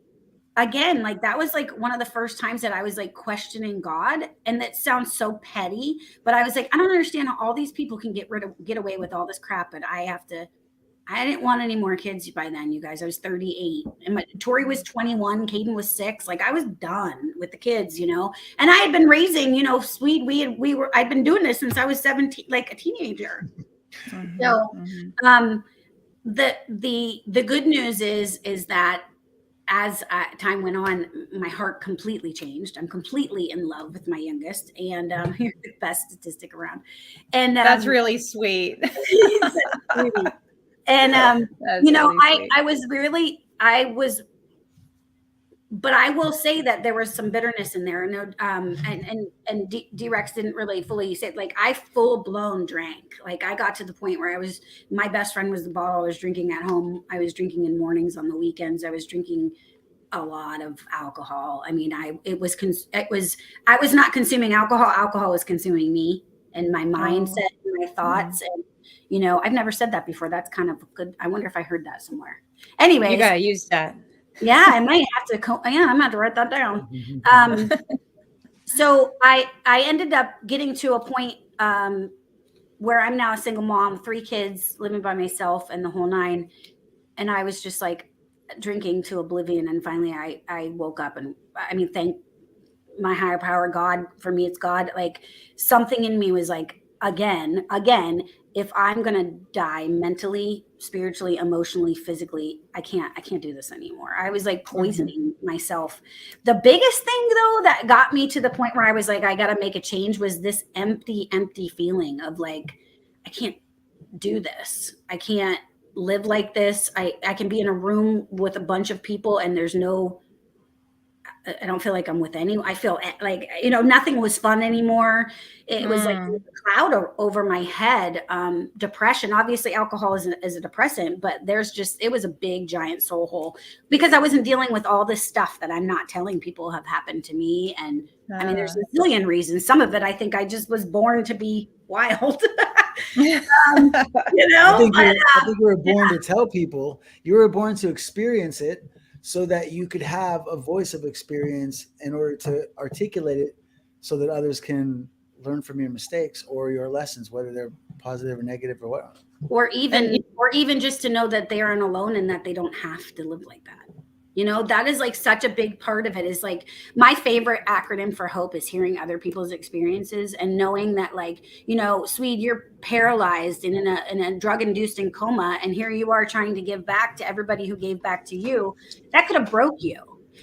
again, like that was like one of the first times that I was like questioning God. And that sounds so petty, but I was like, I don't understand how all these people can get away with all this crap, but I didn't want any more kids by then, you guys. I was 38, and Tori was 21, Caden was 6. Like, I was done with the kids, and I had been raising, Swede. I'd been doing this since I was 17, like a teenager. So, the good news is that as time went on, my heart completely changed. I'm completely in love with my youngest, and you're the best statistic around. And that's really sweet. And I was, but I will say that there was some bitterness in there. And D-Rex didn't really fully say it. Like, I full blown drank. Like, I got to the point where my best friend was the bottle I was drinking at home. I was drinking in mornings, on the weekends. I was drinking a lot of alcohol. I mean, I was not consuming alcohol. Alcohol was consuming me and my mindset and my thoughts. And, I've never said that before. That's kind of good. I wonder if I heard that somewhere. Anyway, you gotta use that. Yeah, I might have to. I'm gonna have to write that down. So I ended up getting to a point where I'm now a single mom, 3 kids, living by myself, and the whole nine. And I was just like drinking to oblivion. And finally, I woke up, and thank my higher power, God. For me, it's God. Like, something in me was like, again, if I'm going to die mentally, spiritually, emotionally, physically, I can't do this anymore. I was like poisoning myself. The biggest thing, though, that got me to the point where I was like, I got to make a change, was this empty feeling of like, I can't do this. I can't live like this. I can be in a room with a bunch of people, and I don't feel like I'm with anyone. I feel like, nothing was fun anymore. It was like a cloud over my head. Depression, obviously alcohol is a depressant, but it was a big giant soul hole because I wasn't dealing with all this stuff that I'm not telling people have happened to me. And there's a zillion reasons. Some of it, I think I just was born to be wild. I think you were born to tell people. You were born to experience it, so that you could have a voice of experience in order to articulate it so that others can learn from your mistakes or your lessons, whether they're positive or negative or what. Or even just to know that they aren't alone and that they don't have to live like that. That is like such a big part of it. Is like, my favorite acronym for hope is hearing other people's experiences and knowing that, like, Swede, you're paralyzed and in a drug-induced coma, and here you are trying to give back to everybody who gave back to you. That could have broke you.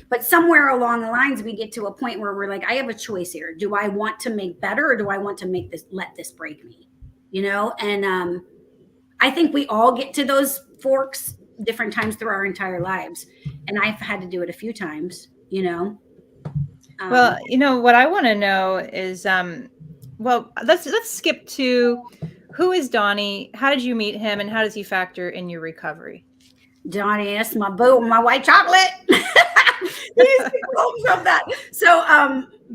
But somewhere along the lines, we get to a point where we're like, I have a choice here. Do I want to make better, or do I want to let this break me? And I think we all get to those forks different times through our entire lives, and I've had to do it a few times. Well, what I want to know is, let's skip to, who is Donnie? How did you meet him, and how does he factor in your recovery? Donnie, that's my boo, my white chocolate. He's from that. So,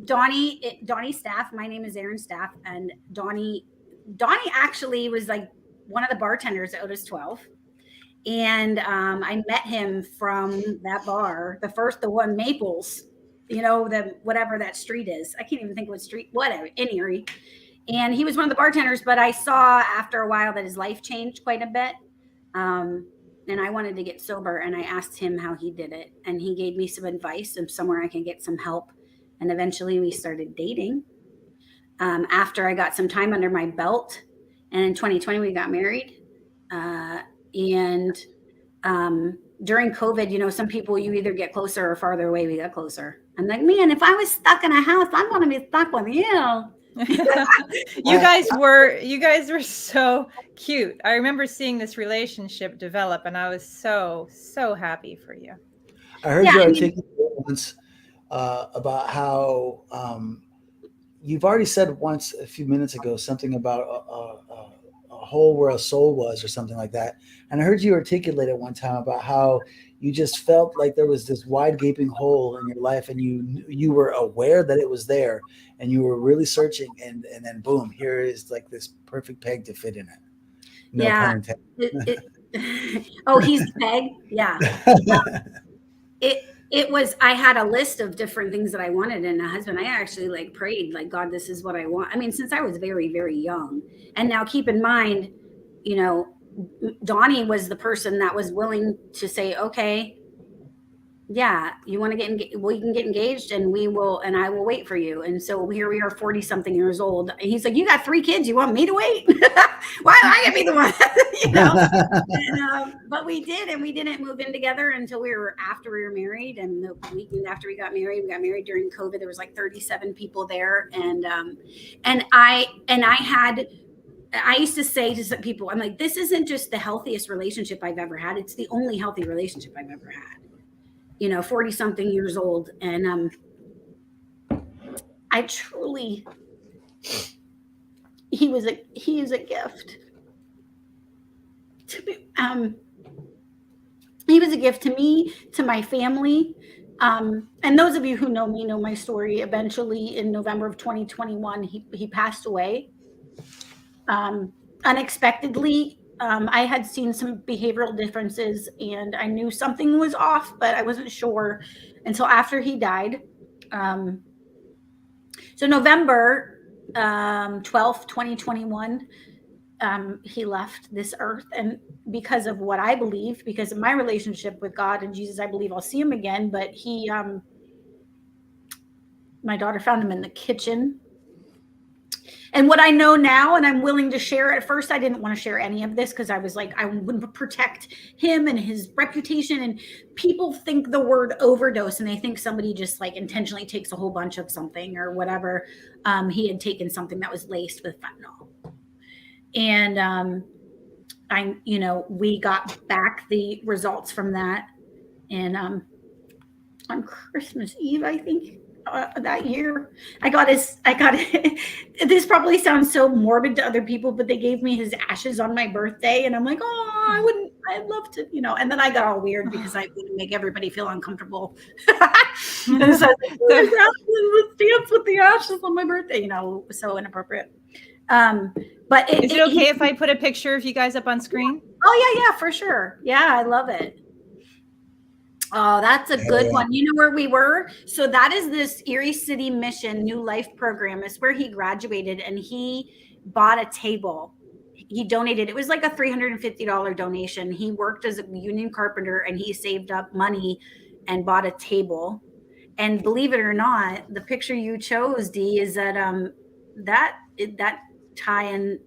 Donnie Staaf. My name is Erin Staaf, and Donnie actually was like one of the bartenders at Otis 12. And I met him from that bar, the one Maples, whatever that street is. I can't even think what street, whatever, in Erie. And he was one of the bartenders, but I saw after a while that his life changed quite a bit. And I wanted to get sober, and I asked him how he did it. And he gave me some advice of somewhere I can get some help. And eventually we started dating after I got some time under my belt. And in 2020, we got married. And during COVID, some people, you either get closer or farther away. We got closer. I'm like, man, if I was stuck in a house, I'd want to be stuck with you. You guys were so cute. I remember seeing this relationship develop, and I was so happy for you. I heard you articulate once about how you've already said once a few minutes ago something about a hole where a soul was or something like that. And I heard you articulate it one time about how you just felt like there was this wide gaping hole in your life, and you were aware that it was there, and you were really searching, and then boom, here is like this perfect peg to fit in it. No pun intended. Oh, he's the peg. Yeah. It was, I had a list of different things that I wanted in a husband. I actually like prayed, like, God, this is what I want. I mean, since I was very, very young. And now keep in mind, Donnie was the person that was willing to say, okay, yeah, you want to we can get engaged, and I will wait for you. And so here we are, 40 something years old. And he's like, you got 3 kids. You want me to wait? Why am I gonna be the one? And, but we did, and we didn't move in together until after we were married. And the weekend after we got married during COVID. There was like 37 people there. And I used to say to some people, I'm like, this isn't just the healthiest relationship I've ever had. It's the only healthy relationship I've ever had. 40 something years old. And I truly, he is a gift to me. He was a gift to me, to my family. And those of you who know me know my story. Eventually in November of 2021, he passed away. Unexpectedly. I had seen some behavioral differences, and I knew something was off, but I wasn't sure until after he died. So November 12th, 2021, he left this earth. And because of what I believe, because of my relationship with God and Jesus, I believe I'll see him again. But my daughter found him in the kitchen. And what I know now, and I'm willing to share, at first I didn't want to share any of this because I was like, I wouldn't protect him and his reputation. And people think the word overdose, and they think somebody just like intentionally takes a whole bunch of something or whatever. He had taken something that was laced with fentanyl. And we got back the results from that. And on Christmas Eve, I think, that year, I got it. This probably sounds so morbid to other people, but they gave me his ashes on my birthday, and I'm like, oh, I'd love to, and then I got all weird because I wouldn't make everybody feel uncomfortable. And so I was like, let's dance with the ashes on my birthday, so inappropriate. But is it okay if I put a picture of you guys up on screen? Oh yeah, for sure. Yeah, I love it. Oh, that's a good one. You know where we were? So that is this Erie City Mission New Life program. It's where he graduated, and he bought a table. He donated. It was like a $350 donation. He worked as a union carpenter, and he saved up money and bought a table. And believe it or not, the picture you chose, Dee, is that that tie and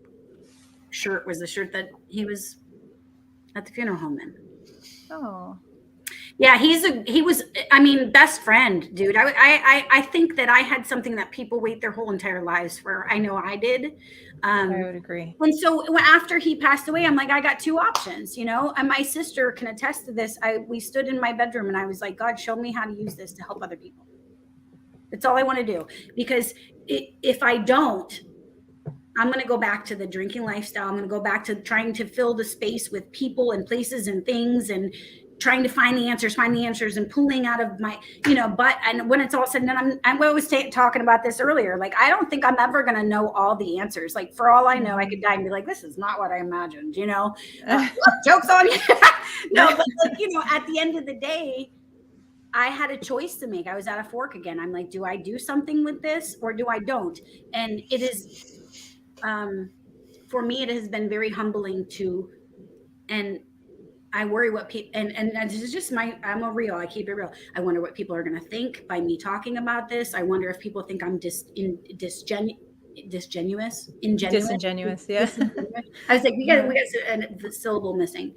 shirt was the shirt that he was at the funeral home in. Oh. Yeah, he was, best friend, dude. I think that I had something that people wait their whole entire lives for. I know I did. I would agree. And so after he passed away, I'm like, I got 2 options, and my sister can attest to this. We stood in my bedroom, and I was like, God, show me how to use this to help other people. That's all I want to do. Because if I don't, I'm going to go back to the drinking lifestyle. I'm going to go back to trying to fill the space with people and places and things, and trying to find the answers and pulling out of my, but, and when it's all said and done, I'm always talking about this earlier. Like, I don't think I'm ever going to know all the answers. Like, for all I know, I could die and be like, this is not what I imagined, joke's on you. No, but at the end of the day, I had a choice to make. I was at a fork again. I'm like, do I do something with this or do I don't? And it is, for me, it has been very humbling and I worry what people, and this is just I'm I keep it real. I wonder what people are going to think by me talking about this. I wonder if people think I'm disingenuous. Yeah. I was like, we got the syllable missing.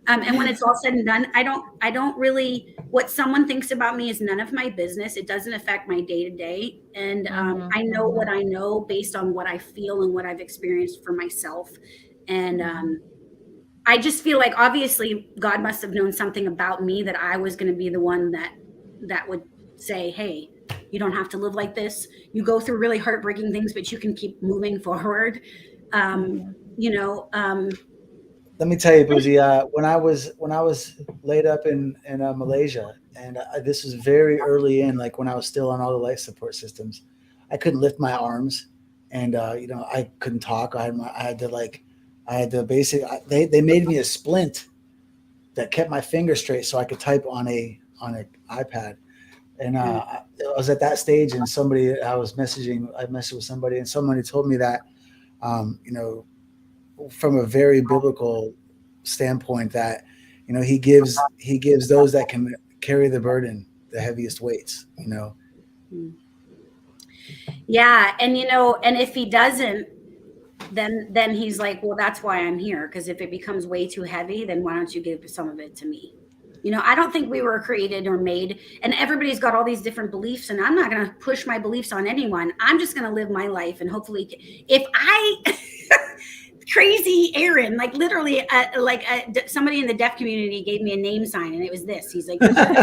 And when it's all said and done, I don't really, what someone thinks about me is none of my business. It doesn't affect my day to day. And I know what I know based on what I feel and what I've experienced for myself. And I just feel like obviously God must have known something about me that I was going to be the one that would say, hey, you don't have to live like this. You go through really heartbreaking things, but you can keep moving forward. Let me tell you, Boozy, when I was laid up in Malaysia, and this was very early in, like when I was still on all the life support systems, I couldn't lift my arms, and I couldn't talk. I had to they made me a splint that kept my finger straight so I could type on an iPad. And I was at that stage, and I messaged with somebody, and somebody told me that, from a very biblical standpoint, that he gives those that can carry the burden the heaviest weights. Yeah, and and if he doesn't, then he's like, well, that's why I'm here, because if it becomes way too heavy, then why don't you give some of it to me? I don't think we were created or made, and everybody's got all these different beliefs, and I'm not going to push my beliefs on anyone. I'm just going to live my life, and hopefully if crazy Erin, like literally, somebody in the deaf community gave me a name sign, and it was this. He's like, you know what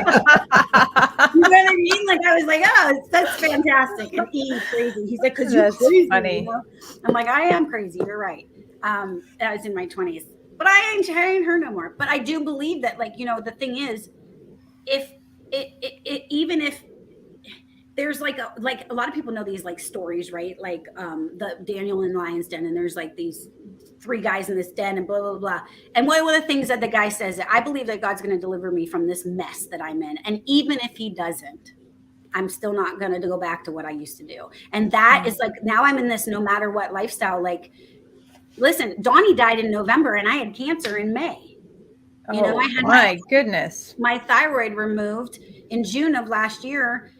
I mean? Like, I was like, oh, that's fantastic. And crazy. He's like, because you're crazy. Funny. I'm like, I am crazy. You're right. I was in my 20s, but I ain't her no more. But I do believe that, the thing is, if even if there's like a lot of people know these stories, right? Like the Daniel in Lion's Den, and there's these 3 guys in this den and blah, blah, blah. And one of the things that the guy says, that I believe that God's going to deliver me from this mess that I'm in. And even if he doesn't, I'm still not going to go back to what I used to do. And that is now I'm in this no matter what lifestyle. Listen, Donnie died in November and I had cancer in May. I had my goodness, my thyroid removed in June of last year.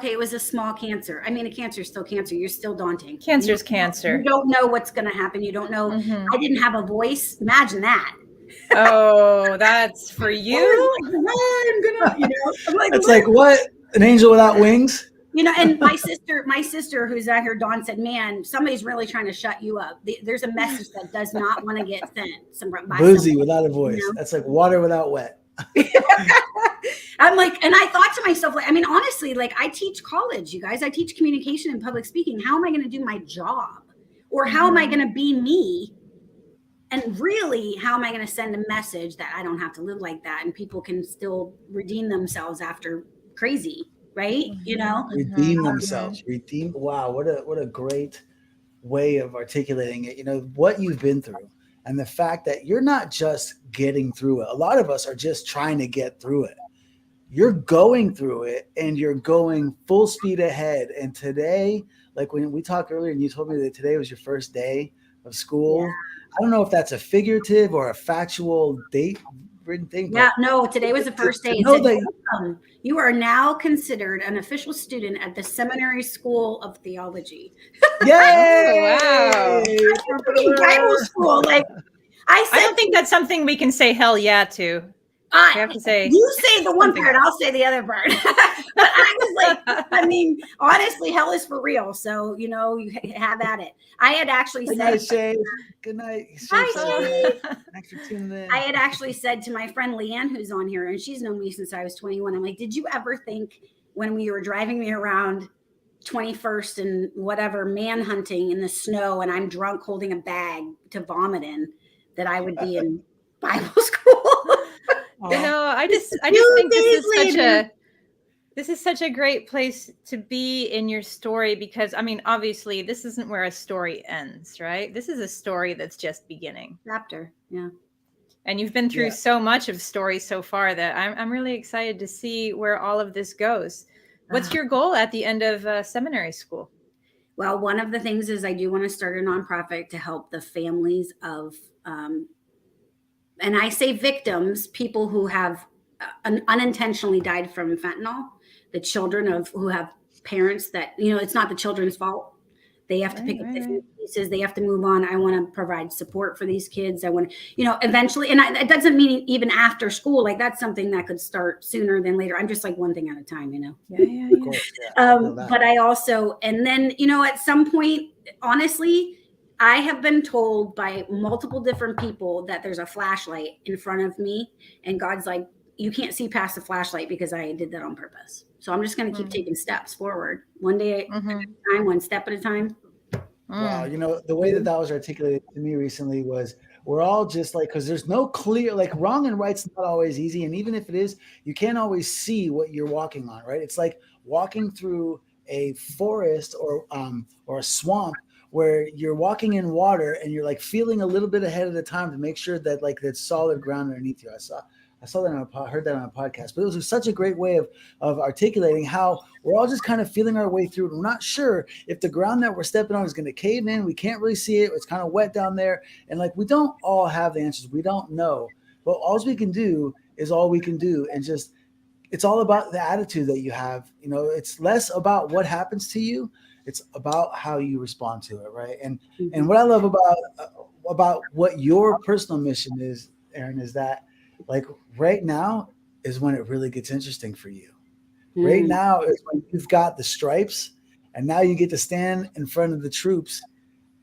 It was a small cancer. I mean, a cancer is still cancer. You're still daunting. Cancer's cancer. You don't know what's going to happen. You don't know. I didn't have a voice. Imagine that. Oh, that's for you. It's like, what? An angel without wings? And my sister who's out here, Dawn, said, man, somebody's really trying to shut you up. There's a message that does not want to get sent. Boozy without a voice. That's like water without wet. I'm like, and I thought to myself, honestly, I teach college, you guys. I teach communication and public speaking. How am I going to do my job? Or how am I going to be me? And really, how am I going to send a message that I don't have to live like that, and people can still redeem themselves after crazy, right? Redeem themselves. Redeem. Wow, what a great way of articulating it. What you've been through, and the fact that you're not just getting through it. A lot of us are just trying to get through it. You're going through it, and you're going full speed ahead. And today, like when we talked earlier and you told me that today was your first day of school, I don't know if that's a figurative or a factual date written thing. Yeah, no, today was the first day. You are now considered an official student at the Seminary School of Theology. Yay! Wow. Bible school. I don't think that's something we can say hell yeah to. I have to say, you say the one part, I'll say the other part. But I was like, honestly, hell is for real. So, you have at it. I had actually said, night, Shay. Good night. Hi, Shay. Thanks for tuning in. I had actually said to my friend Leanne, who's on here, and she's known me since I was 21. I'm like, did you ever think when we were driving me around 21st and whatever, manhunting in the snow, and I'm drunk holding a bag to vomit in, that I would be in Bible school? I just think this is such a great place to be in your story, because obviously this isn't where a story ends, right? This is a story that's just beginning. Chapter, yeah. And you've been through so much of story so far that I'm really excited to see where all of this goes. What's your goal at the end of seminary school? Well, one of the things is I do want to start a nonprofit to help the families of and I say victims, people who have unintentionally died from fentanyl, the children who have parents that, it's not the children's fault, They have to pick up different pieces. They have to move on. I want to provide support for these kids. I want to, eventually, and it doesn't mean even after school, like that's something that could start sooner than later. I'm just like one thing at a time, Yeah. Of course, yeah. But I also, and then, at some point, honestly, I have been told by multiple different people that there's a flashlight in front of me, and God's like, you can't see past the flashlight because I did that on purpose. So I'm just going to keep taking steps forward, one day at a time, one step at a time. Wow. The way that was articulated to me recently was we're all just like, because there's no clear, like wrong and right's not always easy. And even if it is, you can't always see what you're walking on, right? It's like walking through a forest or a swamp where you're walking in water and you're like feeling a little bit ahead of the time to make sure that like there's solid ground underneath you. I saw that heard that on a podcast, but it was such a great way of articulating how we're all just kind of feeling our way through it. We're not sure if the ground that we're stepping on is going to cave in. We can't really see it. It's kind of wet down there. And like, we don't all have the answers. We don't know, but all we can do is all we can do. And just, it's all about the attitude that you have. It's less about what happens to you. It's about how you respond to it. Right. And what I love about what your personal mission is, Erin, is that like right now is when it really gets interesting for you. Right now is when you've got the stripes and now you get to stand in front of the troops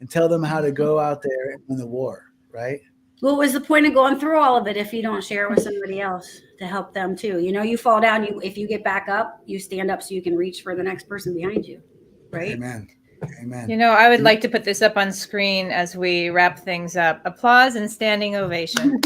and tell them how to go out there and win the war, right? What was the point of going through all of it if you don't share it with somebody else to help them too? You fall down, if you get back up, you stand up so you can reach for the next person behind you, right? Amen. I would like to put this up on screen as we wrap things up. Applause and standing ovation.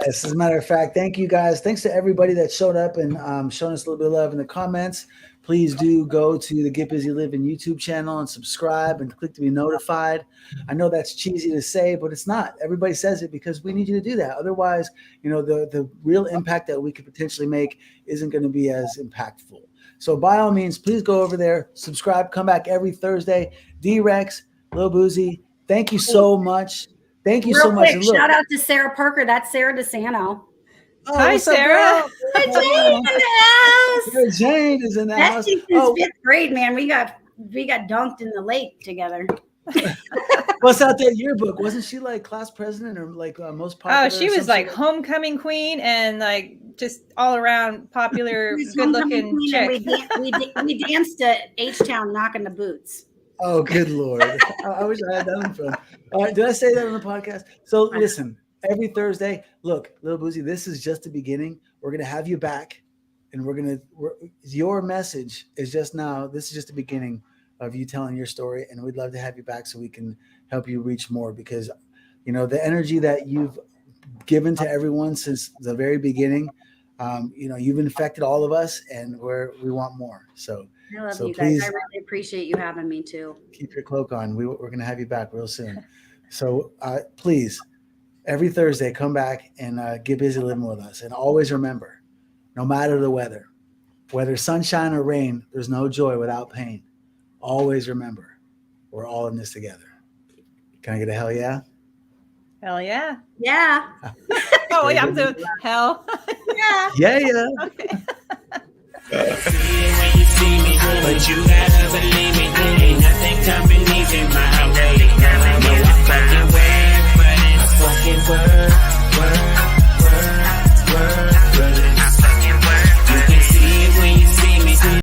Yes, as a matter of fact, thank you guys. Thanks to everybody that showed up and shown us a little bit of love in the comments. Please do go to the Get Busy Living YouTube channel and subscribe and click to be notified. I know that's cheesy to say, but it's not. Everybody says it because we need you to do that. Otherwise, the real impact that we could potentially make isn't going to be as impactful. So by all means, please go over there, subscribe, come back every Thursday. D-Rex, Lil Boozy, thank you so much. Thank you so much. Quick, shout out to Sarah Parker. That's Sarah DeSanto. Oh, hi, Sarah. Hi, Jane in the house. Jane is in the house. Since fifth grade, man. We got dunked in the lake together. What's out that yearbook? Wasn't she like class president or like most popular? Oh, she was like homecoming queen and like just all around popular, good looking chick. We danced to H-Town knocking the boots. Oh, good Lord. I wish I had that in front. All right, did I say that on the podcast? So listen, every Thursday, look, Lil Boozy, this is just the beginning. We're going to have you back and your message is just now, this is just the beginning of you telling your story. And we'd love to have you back so we can help you reach more because, the energy that you've given to everyone since the very beginning, you've infected all of us and we want more. So I love you guys. I really appreciate you having me too. Keep your cloak on. We're going to have you back real soon. So please, every Thursday, come back and get busy living with us. And always remember, no matter the weather, whether sunshine or rain, there's no joy without pain. Always remember, we're all in this together. Can I get a hell yeah? Hell yeah. Yeah. Oh, yeah, I'm doing hell. Yeah. Yeah. Okay. When you see me, but you gotta believe me. Ain't nothing coming easy, my